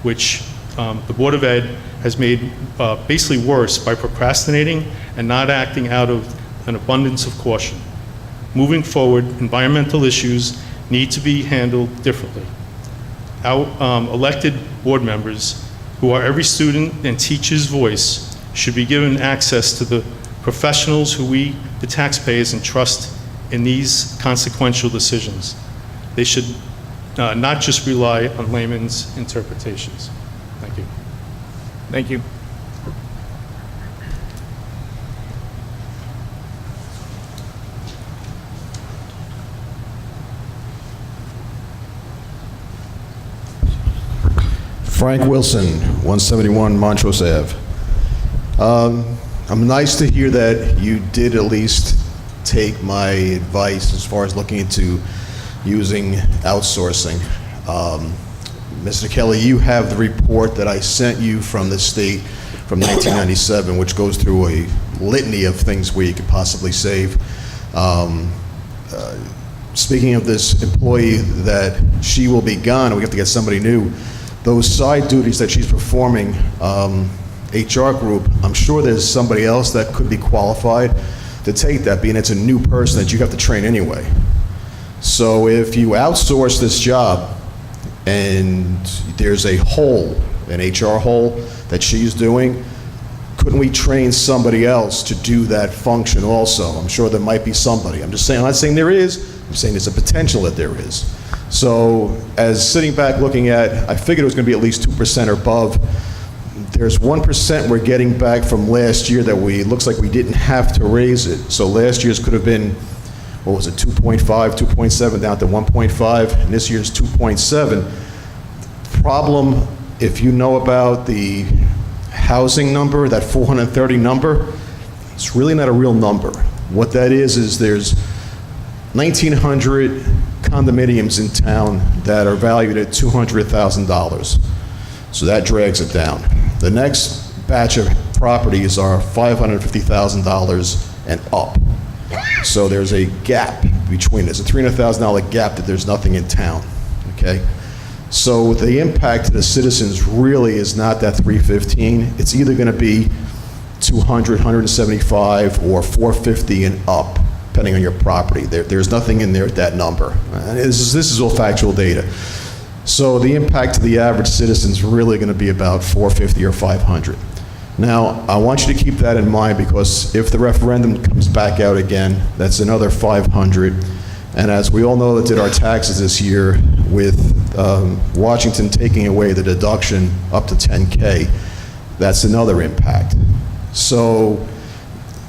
which the Board of Ed has made basically worse by procrastinating and not acting out of an abundance of caution. Moving forward, environmental issues need to be handled differently. Our elected board members, who are every student and teacher's voice, should be given access to the professionals who we, the taxpayers, entrust in these consequential decisions. They should not just rely on layman's interpretations. Thank you. Thank you. Frank Wilson, 171 Montrose Ave. I'm nice to hear that you did at least take my advice as far as looking into using outsourcing. Mr. Kelly, you have the report that I sent you from the state from 1997, which goes through a litany of things where you could possibly save. Speaking of this employee that she will be gone, and we have to get somebody new, those side duties that she's performing, HR group, I'm sure there's somebody else that could be qualified to take that, being it's a new person that you have to train anyway. So if you outsource this job and there's a hole, an HR hole that she's doing, couldn't we train somebody else to do that function also? I'm sure there might be somebody. I'm just saying, I'm not saying there is, I'm saying there's a potential that there is. So as sitting back looking at, I figured it was going to be at least 2% or above. There's 1% we're getting back from last year that looks like we didn't have to raise it. So last year's could have been, what was it, 2.5, 2.7 down to 1.5, and this year's 2.7. Problem, if you know about the housing number, that 430 number, it's really not a real number. What that is there's 1,900 condominiums in town that are valued at $200,000. So that drags it down. The next batch of properties are $550,000 and up. So there's a gap between this, a $300,000 gap that there's nothing in town, okay? So the impact to the citizens really is not that 315. It's either gonna be 200, 175, or 450 and up, depending on your property. There's nothing in there at that number. This is all factual data. So the impact to the average citizen is really going to be about 450 or 500. Now, I want you to keep that in mind, because if the referendum comes back out again, that's another 500. And as we all know that did our taxes this year, with Washington taking away the deduction up to 10K, that's another impact. So,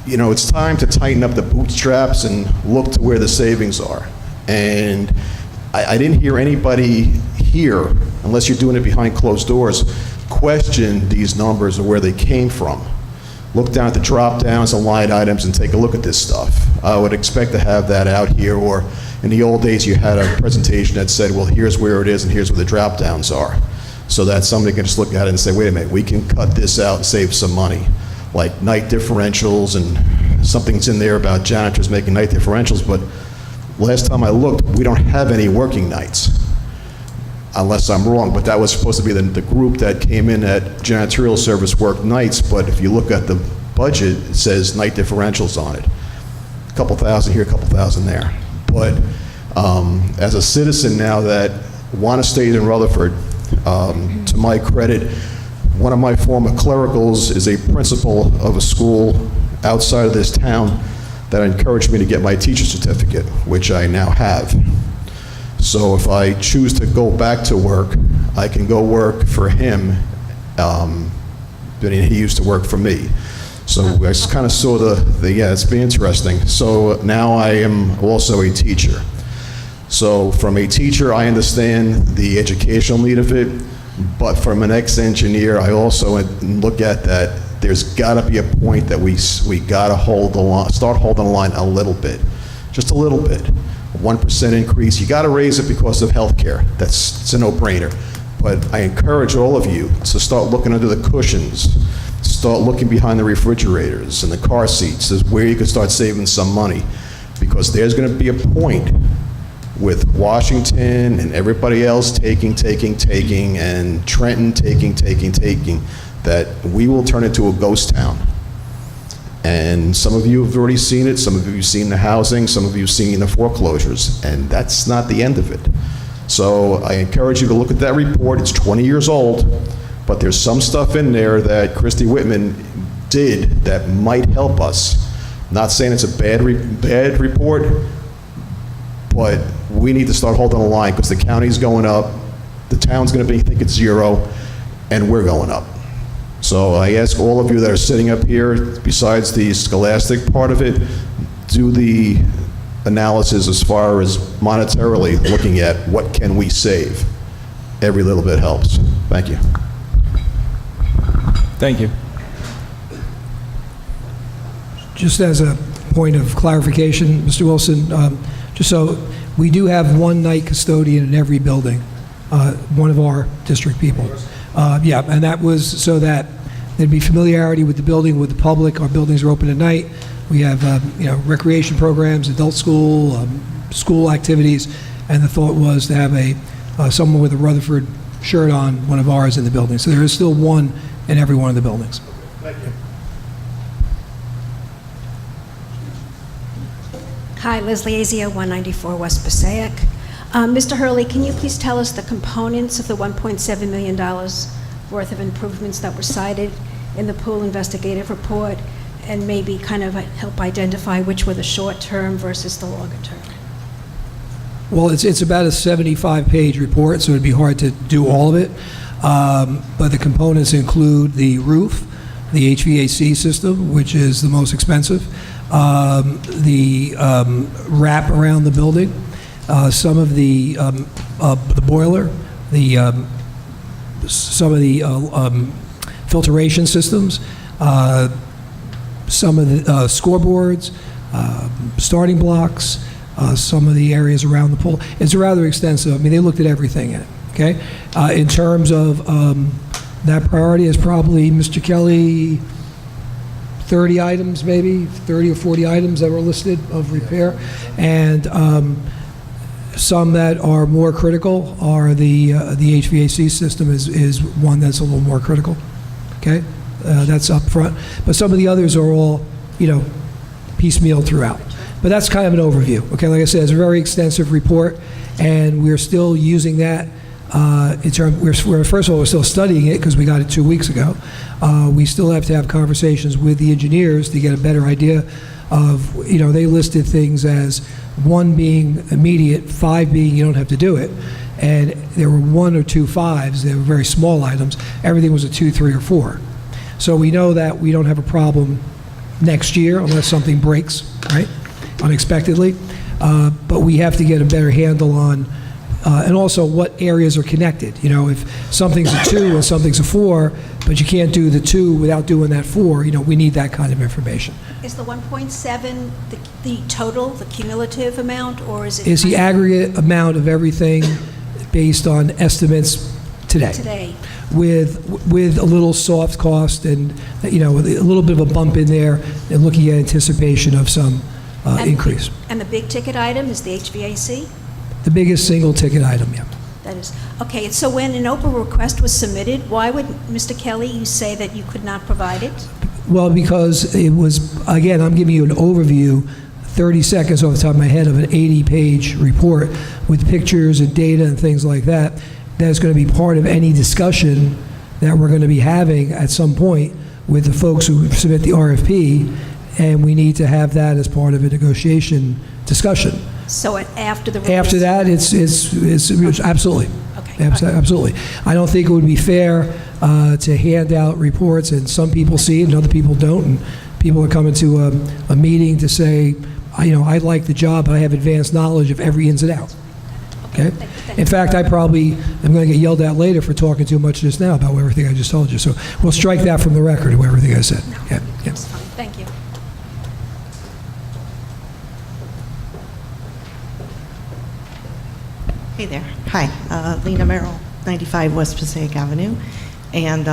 you know, it's time to tighten up the bootstraps and look to where the savings are. And I didn't hear anybody here, unless you're doing it behind closed doors, question these numbers or where they came from. Look down at the drop downs and line items and take a look at this stuff. I would expect to have that out here, or in the old days you had a presentation that said, well, here's where it is and here's where the drop downs are. So that somebody can just look at it and say, wait a minute, we can cut this out and save some money. Like night differentials, and something's in there about janitors making night differentials, but last time I looked, we don't have any working nights. Unless I'm wrong, but that was supposed to be the group that came in at janitorial service worked nights, but if you look at the budget, it says night differentials on it. A couple thousand here, a couple thousand there. But as a citizen now that want to stay in Rutherford, to my credit, one of my former clericals is a principal of a school outside of this town that encouraged me to get my teacher certificate, which I now have. So if I choose to go back to work, I can go work for him, but he used to work for me. So I kind of saw yeah, it's been interesting. So now I am also a teacher. So from a teacher, I understand the educational need of it, but from an ex-engineer, I also look at that there's got to be a point that we got to hold the line, start holding the line a little bit, just a little bit. 1% increase, you got to raise it because of health care. It's a no-brainer. But I encourage all of you to start looking under the cushions, start looking behind the refrigerators and the car seats, is where you can start saving some money. Because there's going to be a point with Washington and everybody else taking, and Trenton taking, that we will turn into a ghost town. And some of you have already seen it, some of you have seen the housing, some of you have seen the foreclosures, and that's not the end of it. So I encourage you to look at that report. It's 20 years old, but there's some stuff in there that Christy Whitman did that might help us. Not saying it's a bad report, but we need to start holding the line, because the county's going up, the town's going to think it's zero, and we're going up. So I ask all of you that are sitting up here, besides the scholastic part of it, do the analysis as far as monetarily looking at what can we save. Every little bit helps. Thank you. Thank you. Just as a point of clarification, Mr. Wilson, just so we do have one night custodian in every building, one of our district people. Yeah, and that was so that there'd be familiarity with the building, with the public. Our buildings are open at night. We have recreation programs, adult school, school activities, and the thought was to have someone with a Rutherford shirt on, one of ours, in the building. So there is still one in every one of the buildings. Thank you. Hi, Leslie Azia, 194 West Passaic. Mr. Hurley, can you please tell us the components of the $1.7 million worth of improvements that were cited in the pool investigative report, and maybe kind of help identify which were the short-term versus the longer-term? Well, it's about a 75-page report, so it'd be hard to do all of it. But the components include the roof, the HVAC system, which is the most expensive, the wrap around the building, some of the boiler, some of the filtration systems, some of the scoreboards, starting blocks, some of the areas around the pool. It's rather extensive. I mean, they looked at everything in it, okay? In terms of that priority is probably, Mr. Kelly, 30 items maybe, 30 or 40 items that were listed of repair. And some that are more critical are the HVAC system is one that's a little more critical, okay? That's up front. But some of the others are all, piecemeal throughout. But that's kind of an overview, okay? Like I said, it's a very extensive report, and we're still using that First of all, we're still studying it because we got it 2 weeks ago. We still have to have conversations with the engineers to get a better idea of, they listed things as 1 being immediate, 5 being you don't have to do it. And there were 1 or 2 5s. They were very small items. Everything was a 2, 3, or 4. So we know that we don't have a problem next year unless something breaks, right, unexpectedly. But we have to get a better handle on, and also what areas are connected. If something's a 2 and something's a 4, but you can't do the 2 without doing that 4, we need that kind of information. Is the 1.7 the total, the cumulative amount, or is it? Is the aggregate amount of everything based on estimates today? Today. With a little soft cost and, with a little bit of a bump in there and looking at anticipation of some increase. And the big ticket item is the HVAC? The biggest single ticket item, yeah. That is, okay, so when an open request was submitted, why would, Mr. Kelly, you say that you could not provide it? Well, because it was, again, I'm giving you an overview, 30 seconds off the top of my head, of an 80-page report with pictures and data and things like that. That's going to be part of any discussion that we're going to be having at some point with the folks who submit the RFP, and we need to have that as part of a negotiation discussion. So after the... After that, it's absolutely. Okay. Absolutely. I don't think it would be fair to hand out reports, and some people see it and other people don't, and people are coming to a meeting to say, I like the job, but I have advanced knowledge of every ins and out. Okay? In fact, I probably am going to get yelled at later for talking too much just now about everything I just told you. So we'll strike that from the record of everything I said. No, Yeah. that's fine. Thank you. Hey there. Hi, Lena Merrill, 95 West Passaic Avenue. And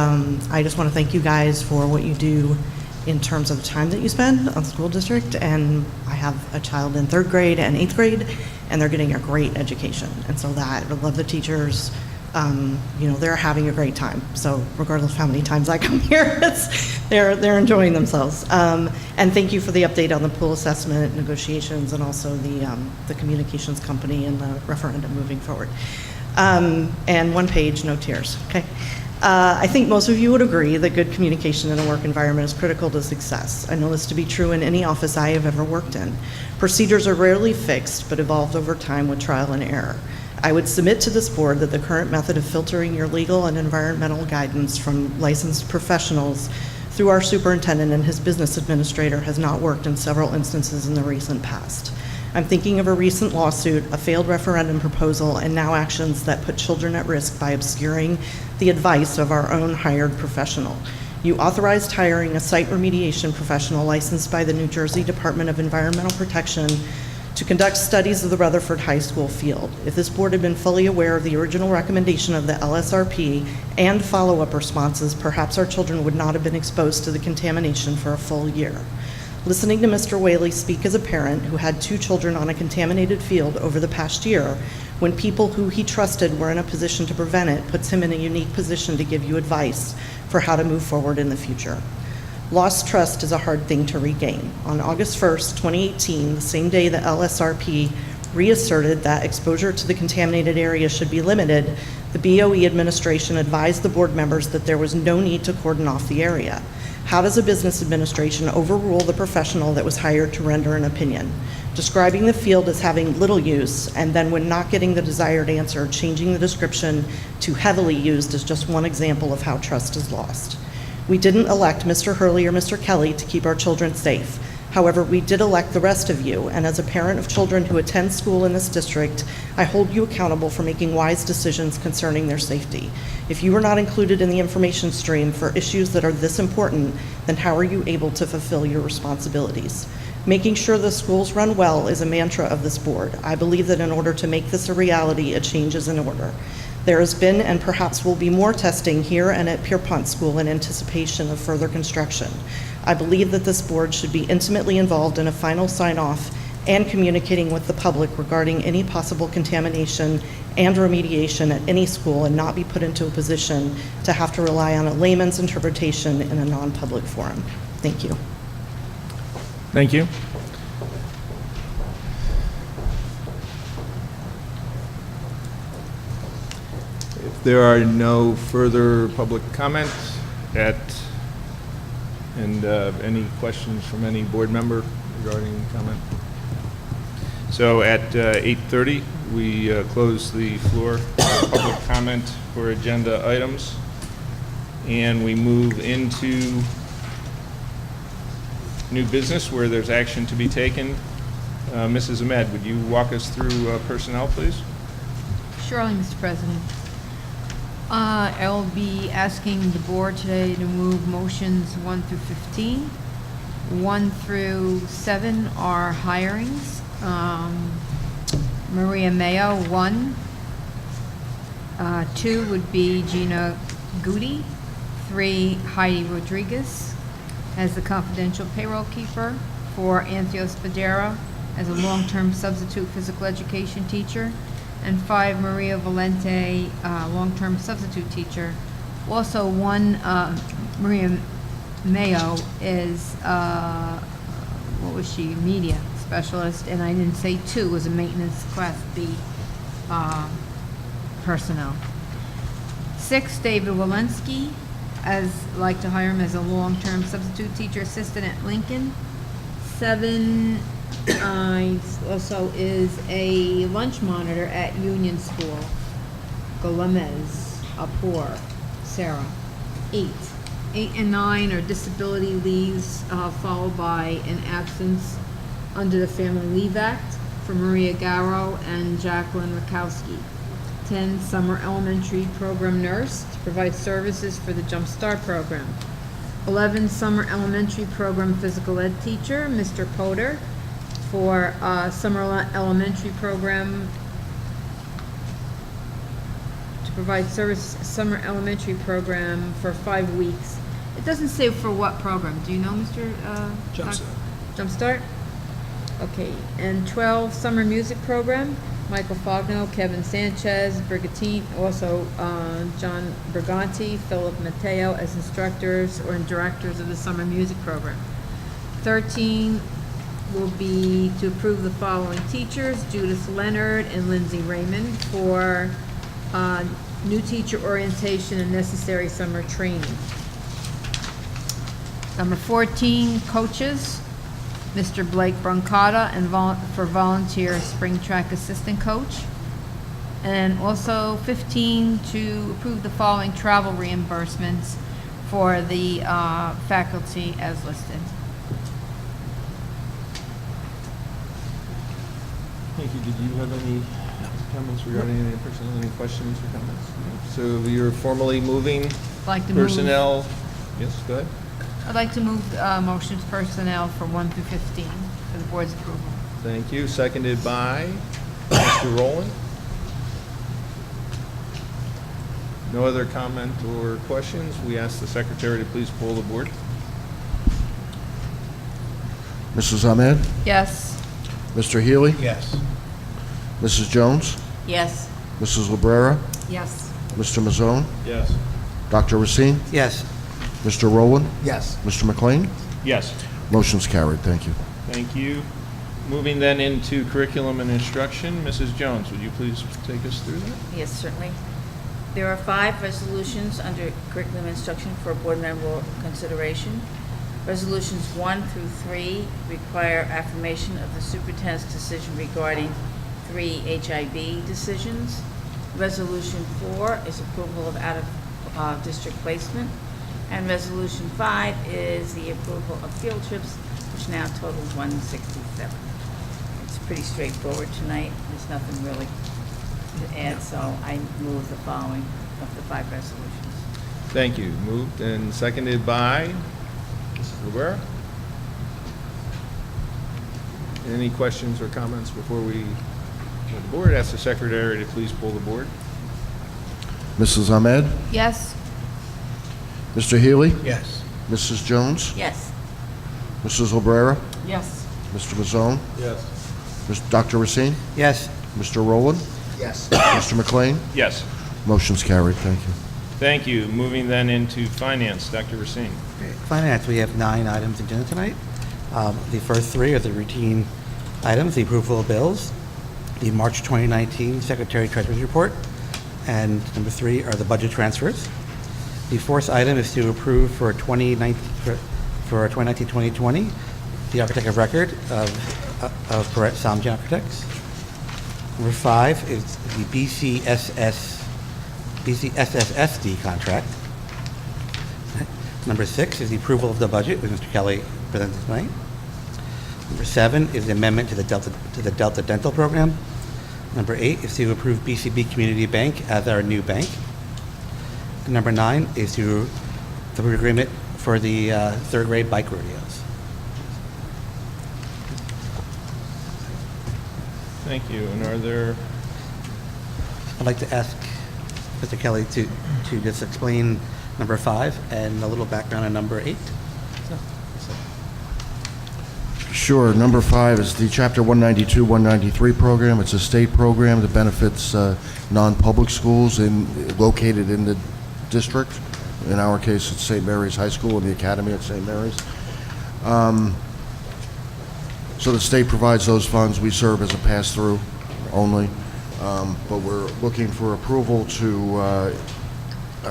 I just want to thank you guys for what you do in terms of the time that you spend on the school district. And I have a child in 3rd grade and 8th grade, and they're getting a great education. And so that, I love the teachers. They're having a great time. So regardless of how many times I come here, they're enjoying themselves. And thank you for the update on the pool assessment negotiations and also the communications company and the referendum moving forward. And 1 page, no tears, okay? I think most of you would agree that good communication in a work environment is critical to success. I know this to be true in any office I have ever worked in. Procedures are rarely fixed, but evolved over time with trial and error. I would submit to this board that the current method of filtering your legal and environmental guidance from licensed professionals through our superintendent and his business administrator has not worked in several instances in the recent past. I'm thinking of a recent lawsuit, a failed referendum proposal, and now actions that put children at risk by obscuring the advice of our own hired professional. You authorized hiring a site remediation professional licensed by the New Jersey Department of Environmental Protection to conduct studies of the Rutherford High School field. If this board had been fully aware of the original recommendation of the LSRP and follow-up responses, perhaps our children would not have been exposed to the contamination for a full year. Listening to Mr. Whaley speak as a parent who had 2 children on a contaminated field over the past year, when people who he trusted were in a position to prevent it, puts him in a unique position to give you advice for how to move forward in the future. Lost trust is a hard thing to regain. On August 1st, 2018, the same day the LSRP reasserted that exposure to the contaminated area should be limited, the BOE administration advised the board members that there was no need to cordon off the area. How does a business administration overrule the professional that was hired to render an opinion? Describing the field as having little use, and then when not getting the desired answer, changing the description to heavily used is just one example of how trust is lost. We didn't elect Mr. Hurley or Mr. Kelly to keep our children safe. However, we did elect the rest of you, and as a parent of children who attend school in this district, I hold you accountable for making wise decisions concerning their safety. If you were not included in the information stream for issues that are this important, then how are you able to fulfill your responsibilities? Making sure the schools run well is a mantra of this board. I believe that in order to make this a reality, a change is in order. There has been and perhaps will be more testing here and at Pierpont School in anticipation of further construction. I believe that this board should be intimately involved in a final sign-off and communicating with the public regarding any possible contamination and remediation at any school and not be put into a position to have to rely on a layman's interpretation in a non-public forum. Thank you. Thank you. If there are no further public comments and any questions from any board member regarding comment? So at 8:30, we close the floor for public comment for agenda items, and we move into new business where there's action to be taken. Mrs. Ahmed, would you walk us through personnel, please? Surely, Mr. President. I will be asking the board today to move motions 1 through 15. 1 through 7 are hirings. Maria Mayo, 1. 2 would be Gina Goody. 3, Heidi Rodriguez as the confidential payroll keeper. 4, Antheo Spadera as a long-term substitute physical education teacher. And 5, Maria Valente, long-term substitute teacher. Also, 1, Maria Mayo is, what was she, media specialist, and I didn't say 2, was a maintenance class B personnel. 6, David Walensky, like to hire him as a long-term substitute teacher assistant at Lincoln. 7, also is a lunch monitor at Union School. Golemez, Apor, Sarah. 8 and 9 are disability leaves, followed by an absence under the Family Leave Act for Maria Garrow and Jacqueline Rakowski. 10, summer elementary program nurse to provide services for the Jump Start program. 11, summer elementary program physical ed teacher, Mr. Potter, for summer elementary program to provide service summer elementary program for 5 weeks. It doesn't say for what program. Do you know, Mr. Jumpstart. Jumpstart? Okay. And 12, summer music program. Michael Fogno, Kevin Sanchez, Brigatine, also John Briganti, Philip Mateo as instructors or directors of the summer music program. 13 will be to approve the following teachers: Judith Leonard and Lindsay Raymond for new teacher orientation and necessary summer training. Number 14, coaches. Mr. Blake Brancata and for volunteer spring track assistant coach. And also 15, to approve the following travel reimbursements for the faculty as listed. Thank you. Did you have any comments regarding any personnel? Any questions or comments? No. So you're formally moving Like to personnel. Yes, go ahead. I'd like to move motions personnel for 1 through 15 for the board's approval. Thank you. Seconded by Mr. Rowland. No other comment or questions. We ask the secretary to please poll the board. Mrs. Ahmed? Yes. Mr. Healy? Yes. Mrs. Jones? Yes. Mrs. Librera? Yes. Mr. Mazzone? Yes. Dr. Racine? Yes. Mr. Rowland? Yes. Mr. McLean? Yes. Motion's carried. Thank you. Thank you. Moving then into curriculum and instruction, Mrs. Jones, would you please take us through that? Yes, certainly. There are 5 resolutions under curriculum instruction for board member consideration. Resolutions 1 through 3 require affirmation of the superintendent's decision regarding 3 HIB decisions. Resolution 4 is approval of out-of-district placement. And Resolution 5 is the approval of field trips, which now totals 167. It's pretty straightforward tonight. There's nothing really to add, so I move the following of the 5 resolutions. Thank you. Moved and seconded by Mrs. Rivera. Any questions or comments before we go to the board? Ask the secretary to please pull the board. Mrs. Ahmed? Yes. Mr. Healy? Yes. Mrs. Jones? Yes. Mrs. Librera? Yes. Mr. Mazzone? Yes. Dr. Racine? Yes. Mr. Rowland? Yes. Mr. McLean? Yes. Motion's carried. Thank you. Thank you. Moving then into finance, Dr. Racine. Finance, we have 9 items agenda tonight. The first 3 are the routine items, the approval of bills, the March 2019 Secretary Treasurer's Report, And number 3 are the budget transfers. The fourth item is to approve for 2019-2020 the architect of record of Barrett Salmjan Architects. Number 5 is the BCSSSD contract. Number 6 is the approval of the budget, which Mr. Kelly presented tonight. Number 7 is the amendment to the Delta Dental program. Number 8 is to approve BCB Community Bank as our new bank. And number 9 is to approve agreement for the third grade bike rodeos. Thank you. And are there, I'd like to ask Mr. Kelly to just explain number 5 and a little background on number 8. Sure. Number 5 is the Chapter 192, 193 program. It's a state program that benefits non-public schools located in the district. In our case, it's St. Mary's High School and the Academy at St. Mary's. So the state provides those funds. We serve as a pass-through only. But we're looking for approval to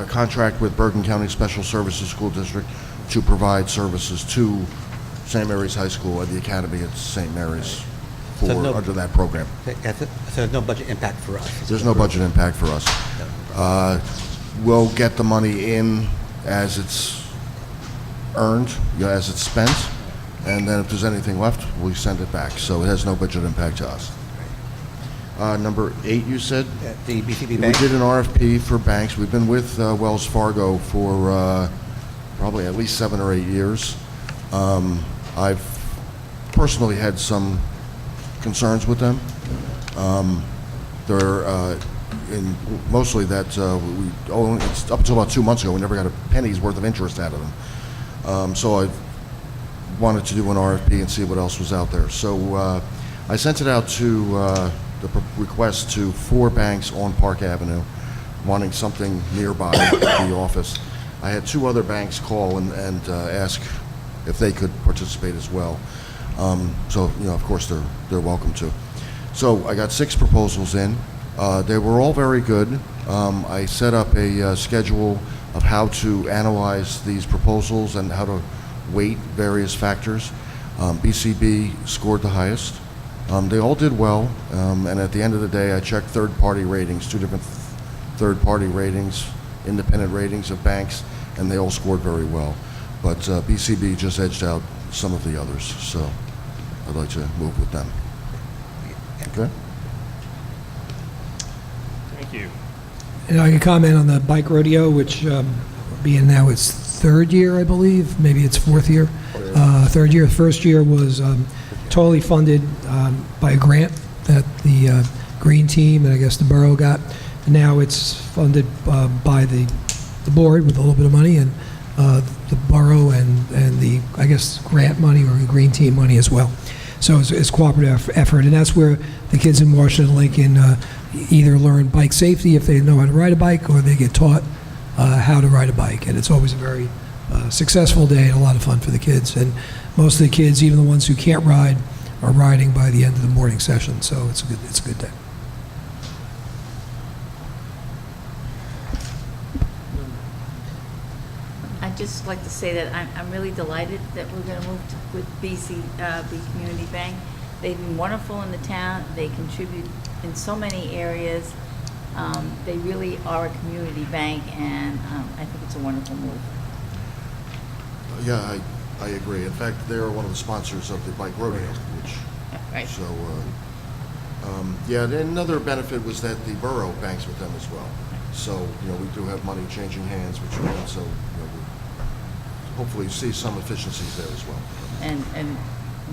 contract with Bergen County Special Services School District to provide services to St. Mary's High School and the Academy at St. Mary's under that program. So there's no budget impact for us? There's no budget impact for us. We'll get the money in as it's earned, as it's spent, and then if there's anything left, we send it back. So it has no budget impact to us. Number 8, you said? The BCB Bank? We did an RFP for banks. We've been with Wells Fargo for probably at least 7 or 8 years. I've personally had some concerns with them. They're mostly that it's up until about 2 months ago, we never got a penny's worth of interest out of them. So I wanted to do an RFP and see what else was out there. So I sent it out to the request to 4 banks on Park Avenue, wanting something nearby the office. I had 2 other banks call and ask if they could participate as well. So, of course, they're welcome to. So I got 6 proposals in. They were all very good. I set up a schedule of how to analyze these proposals and how to weight various factors. BCB scored the highest. They all did well, and at the end of the day, I checked third-party ratings, 2 different third-party ratings, independent ratings of banks, and they all scored very well. But BCB just edged out some of the others, so I'd like to move with them. Okay? thank you. And I can comment on the bike rodeo, which being now its 3rd year, I believe, maybe its 4th year. 3rd year. The first year was totally funded by a grant that the Green Team and I guess the borough got. And now it's funded by the board with a little bit of money and the borough and the, I guess, grant money or the Green Team money as well. So it's cooperative effort, and that's where the kids in Washington and Lincoln either learn bike safety if they know how to ride a bike, or they get taught how to ride a bike. And it's always a very successful day and a lot of fun for the kids. And most of the kids, even the ones who can't ride, are riding by the end of the morning session. So it's a good day. I'd just like to say that I'm really delighted that we're going to move with BCB Community Bank. They've been wonderful in the town. They contribute in so many areas. They really are a community bank, and I think it's a wonderful move. Yeah, I agree. In fact, they are one of the sponsors of the bike rodeo, which, Right. so, yeah, and another benefit was that the borough banks with them as well. So, we do have money changing hands, which will also, we'll hopefully see some efficiencies there as well. And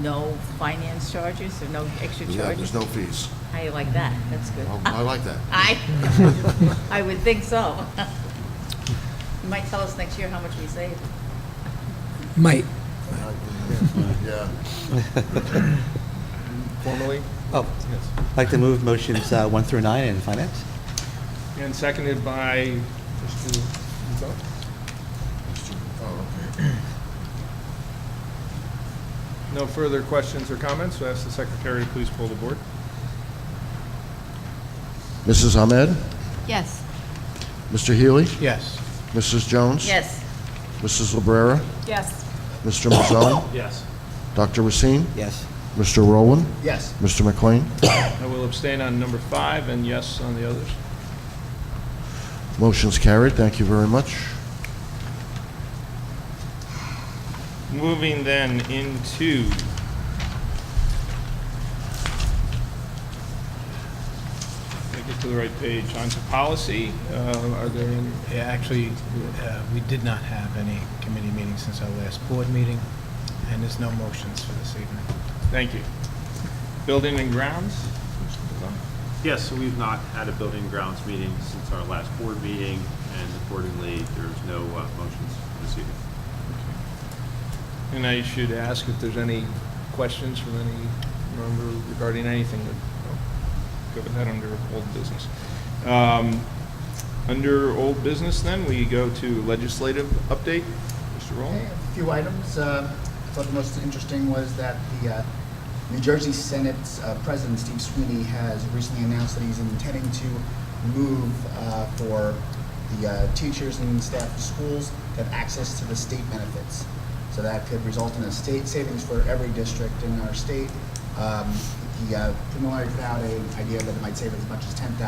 no finance charges or no extra charges? Yeah, there's no fees. How you like that? That's good. I like that. I would think so. You might tell us next year how much we saved. Might. Yeah. Formally? Oh, I'd like to move motions 1 through 9 in finance. And seconded by Mr. Gonzalez. No further questions or comments, so ask the secretary to please pull the board. Mrs. Ahmed? Yes. Mr. Healy? Yes. Mrs. Jones? Yes. Mrs. Lebrera? Yes. Mr. Mazzone? Yes. Dr. Racine? Yes. Mr. Rowland? Yes. Mr. McLean? I will abstain on number 5 and yes on the others. Motion's carried. Thank you very much. Moving then into get to the right page. On to policy. Are there any? Yeah, actually, we did not have any committee meetings since our last board meeting, and there's no motions for this evening. Thank you. Building and grounds? Yes, so we've not had a building and grounds meeting since our last board meeting, and accordingly, there's no motions this evening. And I should ask if there's any questions from any member regarding anything. Go ahead under old business. Under old business, then, we go to legislative update. Mr. Rowland? Okay, a few items. I thought the most interesting was that the New Jersey Senate's President Steve Sweeney has recently announced that he's intending to move for the teachers and staff of schools to have access to the state benefits. So that could result in a state savings for every district in our state. He preliminarily put out an idea that it might save as much as $10,000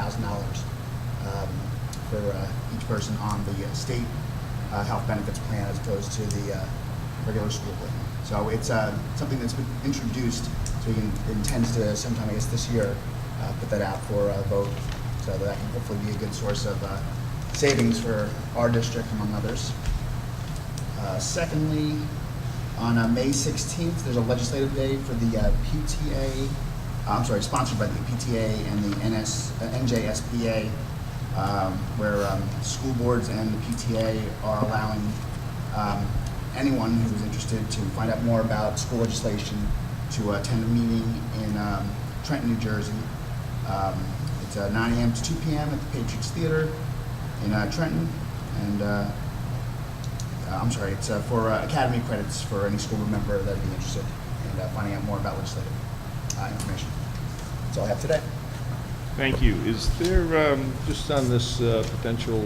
for each person on the state health benefits plan as opposed to the regular school plan. So it's something that's been introduced, so he intends to sometime, I guess this year, put that out for a vote. So that can hopefully be a good source of savings for our district, among others. Secondly, on May 16th, there's a legislative day for the PTA, sponsored by the PTA and the NJSBA, where school boards and the PTA are allowing anyone who is interested to find out more about school legislation to attend a meeting in Trenton, New Jersey. It's 9 a.m. to 2 p.m. at the Patriots Theater in Trenton, and it's for academy credits for any school board member that would be interested in finding out more about legislative information. That's all I have today. Thank you. Is there, just on this potential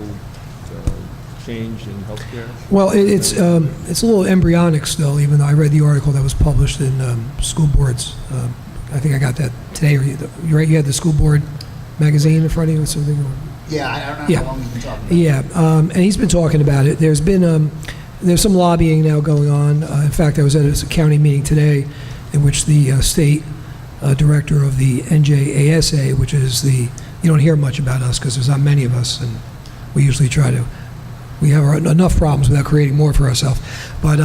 change in healthcare? Well, it's a little embryonic still, even though I read the article that was published in School Boards. I think I got that today. You had the School Board magazine in front of you or something? Yeah, I don't know how long he's been talking about it. Yeah, and he's been talking about it. There's been there's some lobbying now going on. In fact, I was at a county meeting today in which the state director of the NJASA, which is you don't hear much about us because there's not many of us, and we usually we have enough problems without creating more for ourselves. But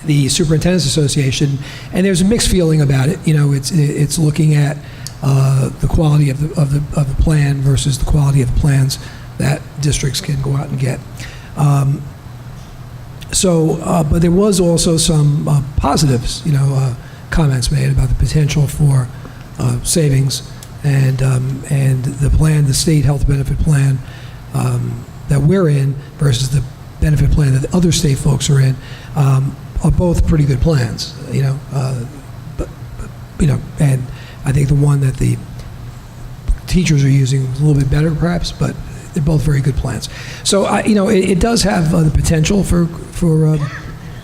the Superintendent's Association, and there's a mixed feeling about it. You know, it's looking at the quality of the plan versus the quality of the plans that districts can go out and get. But there was also some positives, comments made about the potential for savings, and the plan, the state health benefit plan that we're in versus the benefit plan that the other state folks are in are both pretty good plans, and I think the one that the teachers are using is a little bit better perhaps, but they're both very good plans. So, it does have the potential for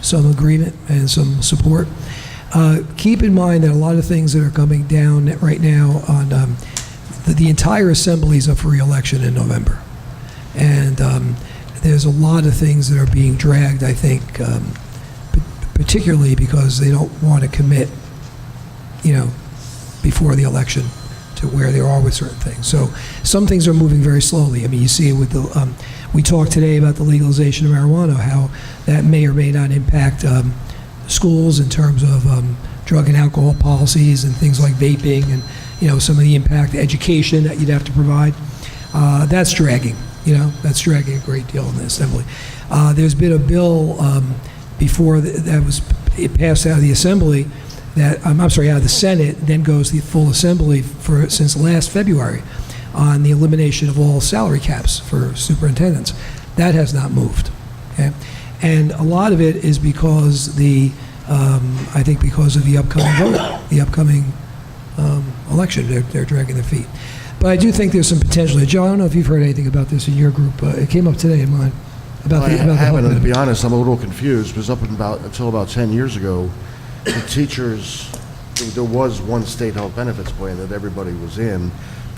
some agreement and some support. Keep in mind that a lot of things that are coming down right now on the entire assembly is up for re-election in November. And there's a lot of things that are being dragged, I think, particularly because they don't want to commit, before the election to where they are with certain things. So some things are moving very slowly. I mean, you see it with we talked today about the legalization of marijuana, how that may or may not impact schools in terms of drug and alcohol policies and things like vaping and, some of the impact, education that you'd have to provide. That's dragging, that's dragging a great deal in the Assembly. There's been a bill before it passed out of the Assembly out of the Senate, then goes to the full Assembly since last February on the elimination of all salary caps for superintendents. That has not moved, okay? And a lot of it is because I think because of the upcoming vote, the upcoming election, they're dragging their feet. But I do think there's some potential. Joe, I don't know if you've heard anything about this in your group. It came up today in mine. I haven't, and to be honest, I'm a little confused, because until about 10 years ago, the teachers, there was one state health benefits plan that everybody was in,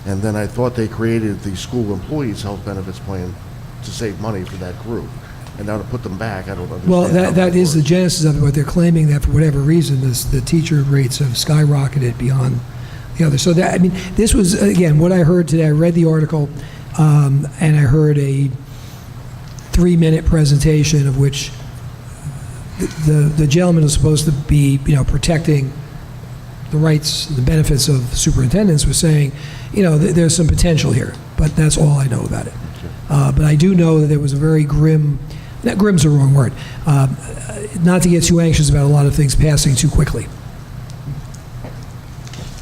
and then I thought they created the school employees health benefits plan to save money for that group. And now to put them back, I don't understand. Well, how that is the works. genesis of it, but they're claiming that for whatever reason, the teacher rates have skyrocketed beyond the others. So that, I mean, this was, again, what I heard today. I read the article, and I heard a 3-minute presentation of which the gentleman is supposed to be, protecting the rights, the benefits of superintendents, was saying, there's some potential here, but that's all I know about it. But I do know that there was a very grim's the wrong word, not to get too anxious about a lot of things passing too quickly.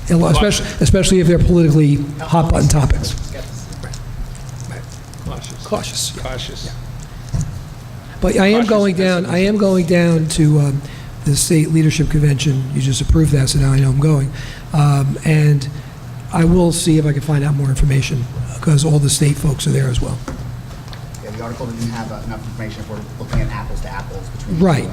Especially if they're politically hot-button topics. Cautious. Yeah. But I am going down to the state leadership convention. You just approved that, so now I know I'm going. And I will see if I can find out more information, because all the state folks are there as well. Yeah, the article didn't have enough information if we're looking at apples to apples between Right.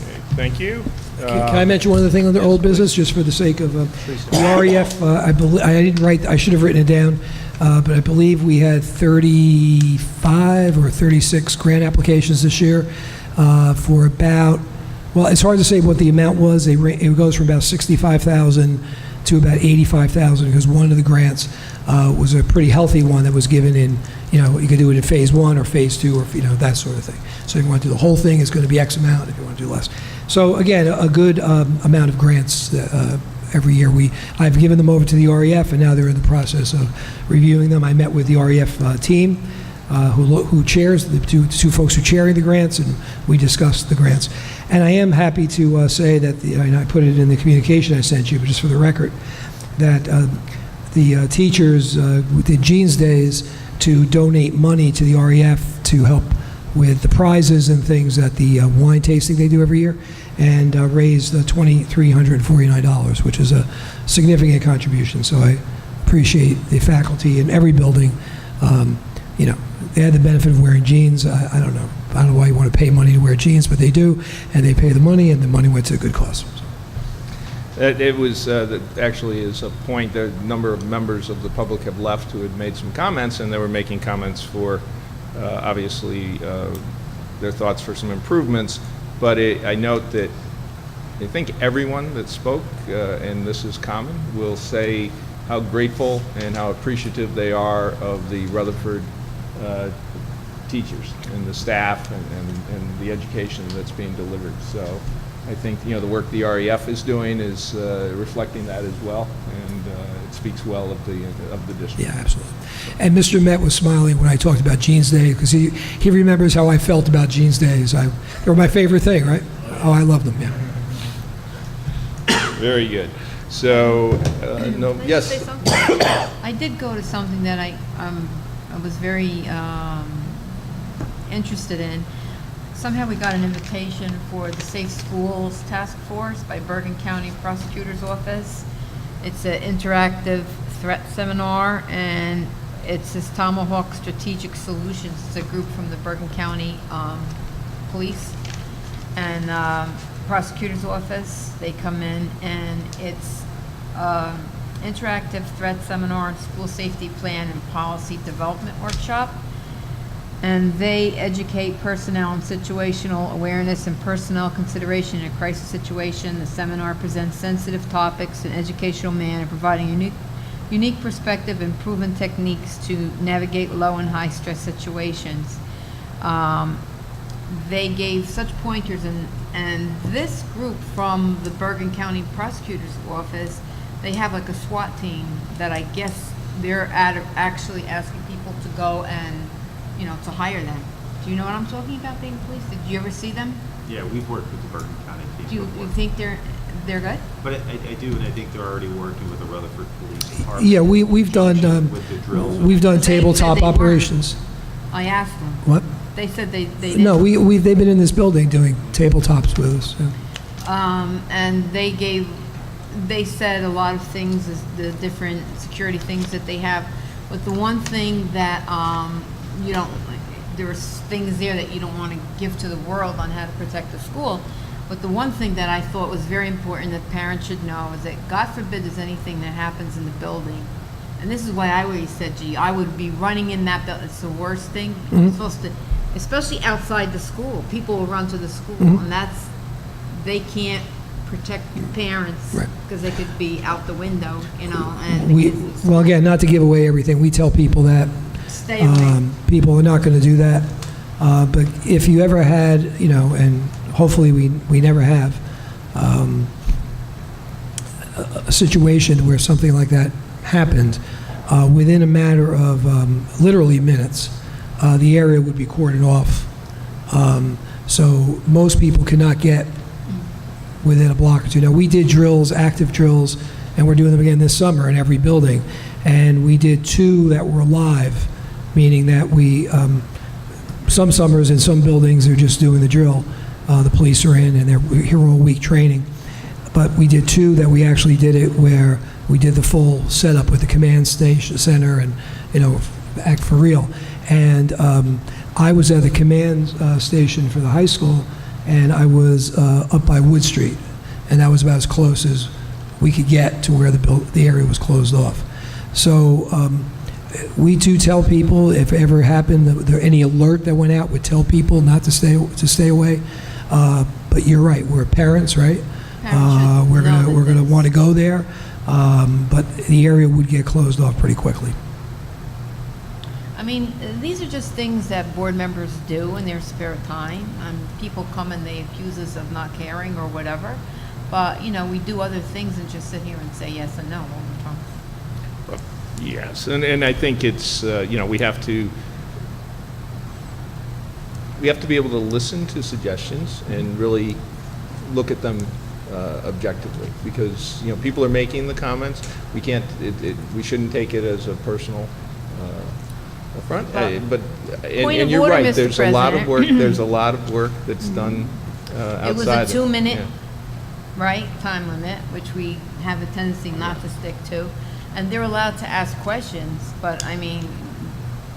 Okay, thank you. Can I mention one other thing under old business, just for the sake of the REF? I should have written it down, but I believe we had 35 or 36 grant applications this year for about, well, it's hard to say what the amount was. It goes from about $65,000 to about $85,000, because one of the grants was a pretty healthy one that was given in, you could do it in phase 1 or phase 2 or, that sort of thing. So if you want to do the whole thing, it's going to be X amount. If you want to do less. So again, a good amount of grants every year. I've given them over to the REF, and now they're in the process of reviewing them. I met with the REF team, who chairs, the two folks who chairing the grants, and we discussed the grants. And I am happy to say that, and I put it in the communication I sent you, but just for the record, that the teachers did Jean's Days to donate money to the REF to help with the prizes and things at the wine tasting they do every year, and raised $2,349, which is a significant contribution. So I appreciate the faculty in every building. They had the benefit of wearing jeans. I don't know why you want to pay money to wear jeans, but they do, and they pay the money, and the money went to a good cause. It was, actually is a point, the number of members of the public have left who had made some comments, and they were making comments for, obviously, their thoughts for some improvements. But I note that I think everyone that spoke, and this is common, will say how grateful and how appreciative they are of the Rutherford teachers and the staff and the education that's being delivered. So I think, the work the REF is doing is reflecting that as well, and it speaks well of the district. Yeah, absolutely. And Mr. Met was smiling when I talked about Jeans Day, because he remembers how I felt about Jeans Days. They were my favorite thing, right? Oh, I love them, yeah. Very good. So, no, Can I yes. say something? I did go to something that I was very interested in. Somehow we got an invitation for the Safe Schools Task Force by Bergen County Prosecutor's Office. It's an interactive threat seminar, and it's this Tomahawk Strategic Solutions. It's a group from the Bergen County Police and Prosecutor's Office. They come in, and it's interactive threat seminar and school safety plan and policy development workshop. And they educate personnel on situational awareness and personnel consideration in a crisis situation. The seminar presents sensitive topics in an educational manner, providing unique perspective and proven techniques to navigate low and high stress situations. They gave such pointers, and this group from the Bergen County Prosecutor's Office, they have like a SWAT team that I guess they're actually asking people to go and, to hire them. Do you know what I'm talking about, being police? Did you ever see them? Yeah, we've worked with the Bergen County team Do you before. think they're good? But I do, and I think they're already working with the Rutherford Police Department. Yeah, we've done With the drills. we've done They said tabletop they weren't. operations. I asked them. What? They said they didn't. No, they've been in this building doing tabletops with us. Yeah. And they gave they said a lot of things, is the different security things that they have. But the one thing that you don't, there's things there that you don't want to give to the world on how to protect the school. But the one thing that I thought was very important that parents should know is that God forbid there's anything that happens in the building. And this is why I always said, gee, I would be running in that building. It's the worst thing. You're supposed to, especially outside the school, people will run to the school, and that's, they can't protect parents because they could be out the window, you know. And Well, again, not to give away everything, we tell people that stay away. people are not going to do that. But if you ever had, you know, and hopefully we never have, a situation where something like that happened, within a matter of literally minutes, the area would be cordoned off. So most people cannot get within a block or two. Now, we did drills, active drills, and we're doing them again this summer in every building. And we did 2 that were live, meaning that we, some summers in some buildings, they're just doing the drill. The police are in, and they're here all week training. But we did 2 that we actually did it where we did the full setup with the command station center and, you know, act for real. And I was at the command station for the high school, and I was up by Wood Street, and that was about as close as we could get to where the area was closed off. So we do tell people, if it ever happened, there any alert that went out would tell people not to stay away. But you're right, we're parents, right? We're gonna want to go there, but the area would get closed off pretty quickly. I mean, these are just things that board members do in their spare time. People come and they accuse us of not caring or whatever. But, you know, we do other things than just sit here and say yes and no all the time. Well, yes, and I think it's, you know, we have to be able to listen to suggestions and really look at them objectively, because, you know, people are making the comments. We can't, we shouldn't take it as a personal affront. But and you're order, right. Mr. There's a lot of work. President. There's a lot of work that's done outside. It was a 2-minute, yeah. right, time limit, which we have a tendency not to stick to. And they're allowed to ask questions, but I mean,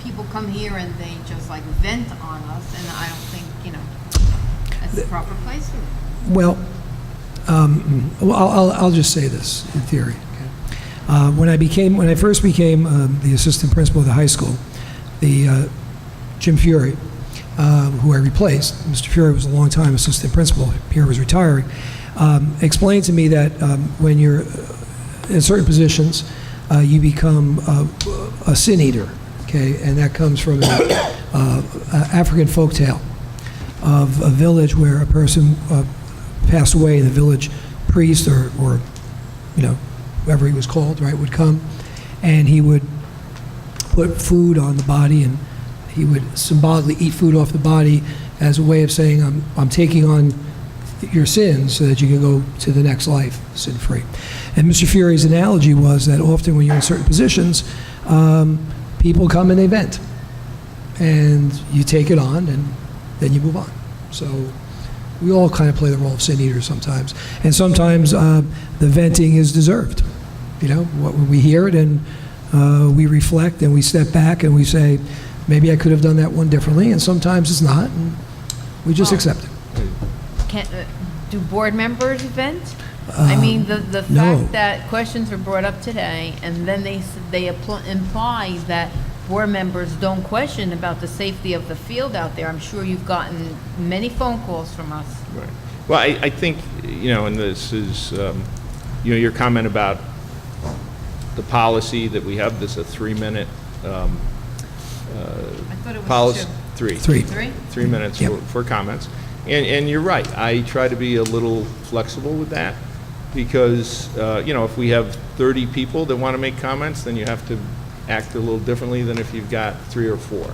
people come here and they just like vent on us, and I don't think, you know, that's the proper place for it. Well, I'll just say this in theory. Okay? When I first became the assistant principal of the high school, Jim Fury, who I replaced, Mr. Fury was a long-time assistant principal. Pierre was retiring. Explained to me that when you're in certain positions, you become a sin eater. Okay, and that comes from an African folktale of a village where a person passed away, and the village priest or you know, whoever he was called, right, would come, and he would put food on the body, and he would symbolically eat food off the body as a way of saying, I'm taking on your sins so that you can go to the next life sin-free. And Mr. Fury's analogy was that often when you're in certain positions, people come and they vent, and you take it on, and then you move on. So we all kind of play the role of sin eaters sometimes, and sometimes the venting is deserved. You know, we hear it, and we reflect, and we step back, and we say, maybe I could have done that one differently, and sometimes it's not, and we just accept it. Do board members vent? I mean, the no. fact that questions were brought up today, and then they imply that board members don't question about the safety of the field out there. I'm sure you've gotten many phone calls from us. Right. Well, I think, you know, and this is, you know, your comment about the policy that we have, this a 3-minute I thought it was policy. 2. 3. 3 minutes Yep. for comments. And you're right. I try to be a little flexible with that, because, you know, if we have 30 people that want to make comments, then you have to act a little differently than if you've got 3 or 4.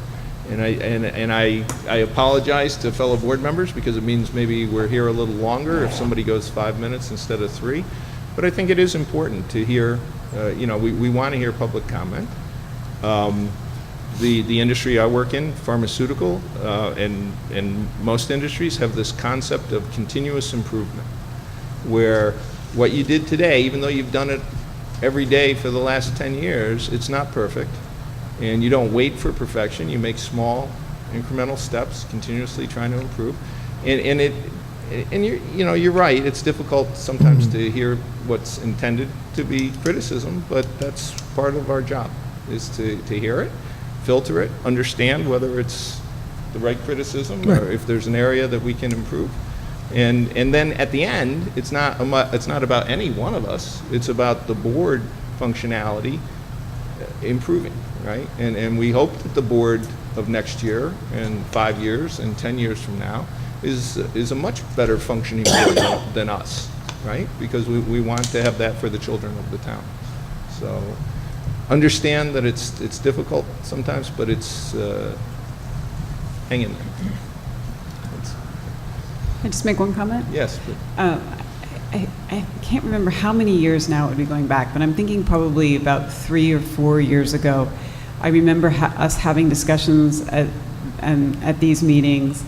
And I apologize to fellow board members, because it means maybe we're here a little longer if somebody goes 5 minutes instead of 3. But I think it is important to hear, you know, we want to hear public comment. The industry I work in, pharmaceutical, and most industries have this concept of continuous improvement, where what you did today, even though you've done it every day for the last 10 years, it's not perfect. And you don't wait for perfection. You make small incremental steps, continuously trying to improve. And you're right. It's difficult sometimes to hear what's intended to be criticism, but that's part of our job, is to hear it, filter it, understand whether it's the right criticism or if there's an area that we can improve. And then at the end, it's not about any one of us. It's about the board functionality improving, right? And we hope that the board of next year and 5 years and 10 years from now is a much better functioning board than us, right? Because we want to have that for the children of the town. So understand that it's difficult sometimes, but it's hang in there. Can I just make one comment? Yes. I can't remember how many years now it would be going back, but I'm thinking probably about 3 or 4 years ago. I remember us having discussions at these meetings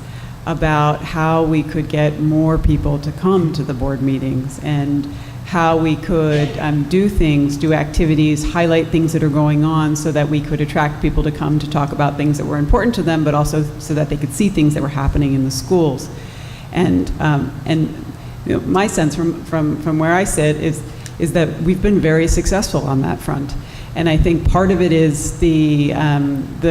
about how we could get more people to come to the board meetings and how we could do activities, highlight things that are going on so that we could attract people to come to talk about things that were important to them, but also so that they could see things that were happening in the schools. And my sense from where I sit is that we've been very successful on that front. And I think part of it is the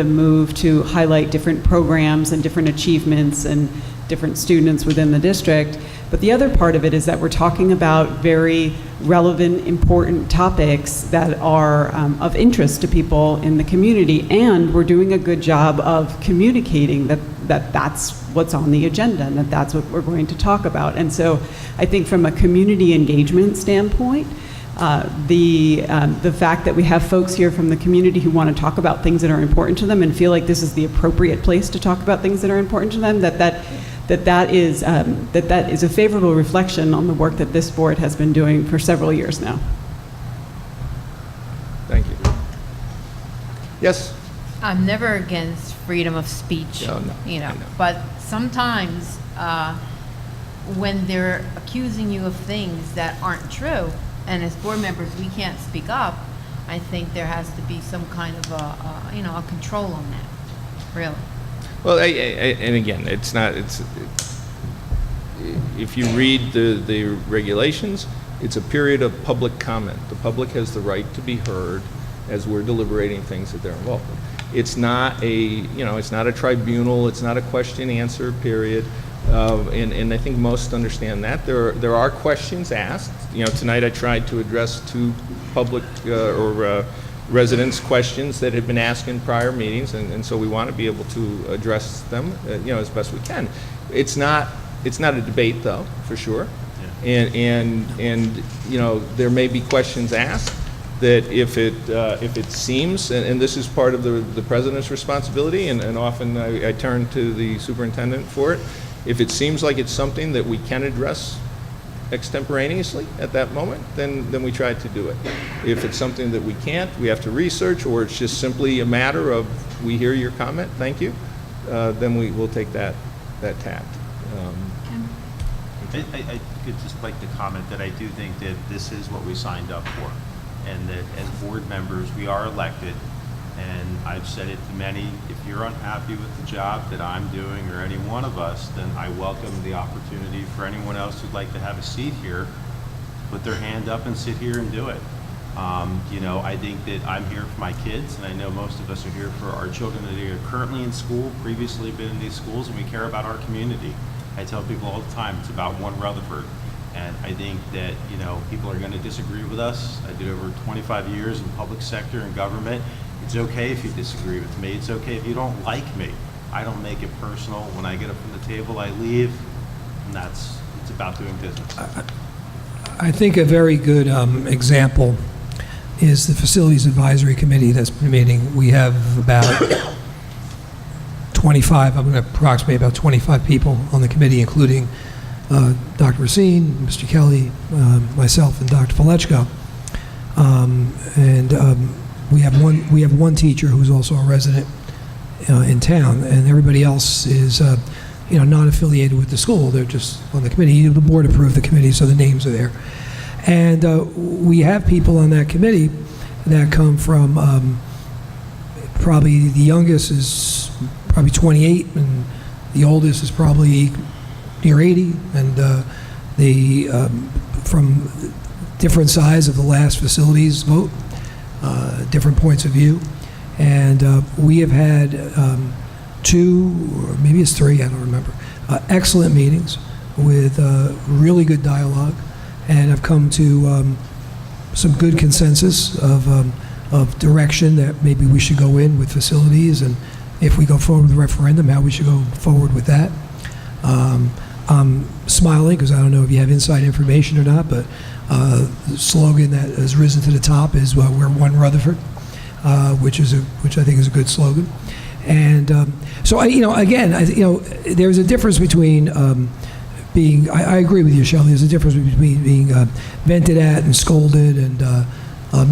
move to highlight different programs and different achievements and different students within the district. But the other part of it is that we're talking about very relevant, important topics that are of interest to people in the community, and we're doing a good job of communicating that that's what's on the agenda and that that's what we're going to talk about. And so I think from a community engagement standpoint, the fact that we have folks here from the community who want to talk about things that are important to them and feel like this is the appropriate place to talk about things that are important to them, that is a favorable reflection on the work that this board has been doing for several years now. Thank you. Yes? I'm never against freedom of speech, but sometimes when they're accusing you of things that aren't true, and as board members we can't speak up, I think there has to be some kind of a control on that, really. Well, and again, if you read the regulations, it's a period of public comment. The public has the right to be heard as we're deliberating things that they're involved in. It's not a tribunal, it's not a question-answer period, and I think most understand that. There are questions asked. Tonight I tried to address 2 public or residents' questions that had been asked in prior meetings, and so we want to be able to address them, as best we can. It's not a debate, though, for sure. Yeah. And there may be questions asked that if it seems, and this is part of the president's responsibility, and often I turn to the superintendent for it, if it seems like it's something that we can address extemporaneously at that moment, then we try to do it. If it's something that we can't, we have to research, or it's just simply a matter of we hear your comment, thank you, then we will take that tact. I could just like to comment that I do think that this is what we signed up for, and that as board members we are elected, and I've said it to many, if you're unhappy with the job that I'm doing or any one of us, then I welcome the opportunity for anyone else who'd like to have a seat here, put their hand up and sit here and do it. I think that I'm here for my kids, and I know most of us are here for our children that are currently in school, previously been in these schools, and we care about our community. I tell people all the time, it's about one Rutherford. And I think that, people are going to disagree with us. I did over 25 years in the public sector and government. It's okay if you disagree with me. It's okay if you don't like me. I don't make it personal. When I get up from the table, I leave, and it's about doing business. I think a very good example is the Facilities Advisory Committee that's been meeting. We have about 25, I'm going to approximate about 25 people on the committee, including Dr. Racine, Mr. Kelly, myself, and Dr. Falechko. We have one teacher who's also a resident in town, and everybody else is not affiliated with the school. They're just on the committee. The board approved the committee, so the names are there. And we have people on that committee that come from, probably the youngest is probably 28, and the oldest is probably near 80, and from different sides of the last facilities vote, different points of view. And we have had 2, or maybe it's 3, I don't remember, excellent meetings with really good dialogue, and have come to some good consensus of direction that maybe we should go in with facilities, and if we go forward with the referendum, how we should go forward with that. I'm smiling because I don't know if you have inside information or not, but the slogan that has risen to the top is "We're one Rutherford," which I think is a good slogan. And so there's a difference between being. I agree with you, Shelley. There's a difference between being vented at and scolded and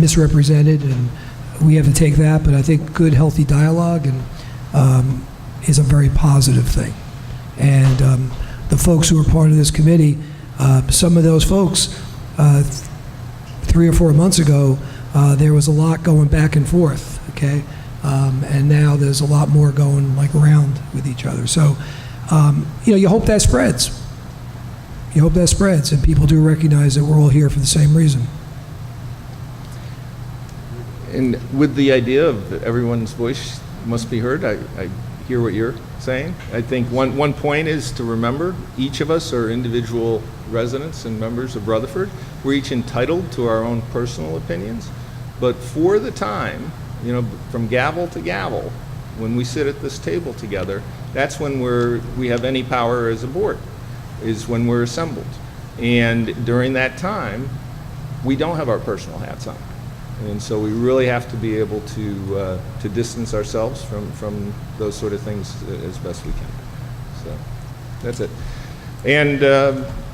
misrepresented, and we have to take that. But I think good, healthy dialogue and is a very positive thing. And the folks who are part of this committee, some of those folks, 3 or 4 months ago, there was a lot going back and forth, okay? And now there's a lot more going around with each other. So, you hope that spreads. You hope that spreads, and people do recognize that we're all here for the same reason. And with the idea of everyone's voice must be heard, I hear what you're saying. I think one point is to remember each of us are individual residents and members of Rutherford. We're each entitled to our own personal opinions, but for the time, from gavel to gavel, when we sit at this table together, that's when we have any power as a board, is when we're assembled. And during that time, we don't have our personal hats on. And so we really have to be able to distance ourselves from those sort of things as best we can. So that's it. And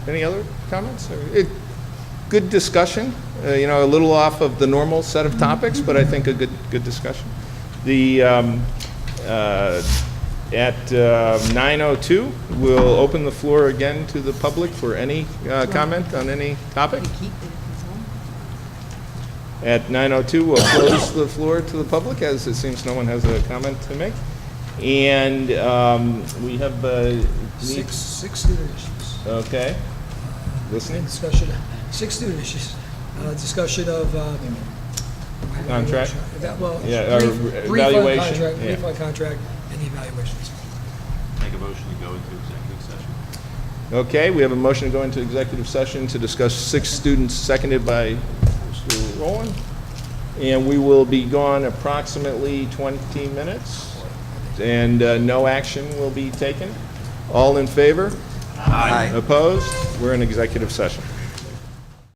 any other comments? Good discussion. A little off of the normal set of topics, but I think a good discussion. At 9:02, we'll open the floor again to the public for any comment on any topic. At 9:02, we'll close the floor to the public, as it seems no one has a comment to make. And we have Six student issues. Okay. Listening. Discussion. 6 student issues. Discussion of Contract. Yeah, brief on evaluation. contract, Yeah. brief on contract, and the evaluations. Make a motion to go into executive session. Okay, we have a motion to go into executive session to discuss 6 students, seconded by Mr. Rowland. And we will be gone approximately 20 minutes, and no action will be taken. All in favor? Aye. Opposed? We're in executive session.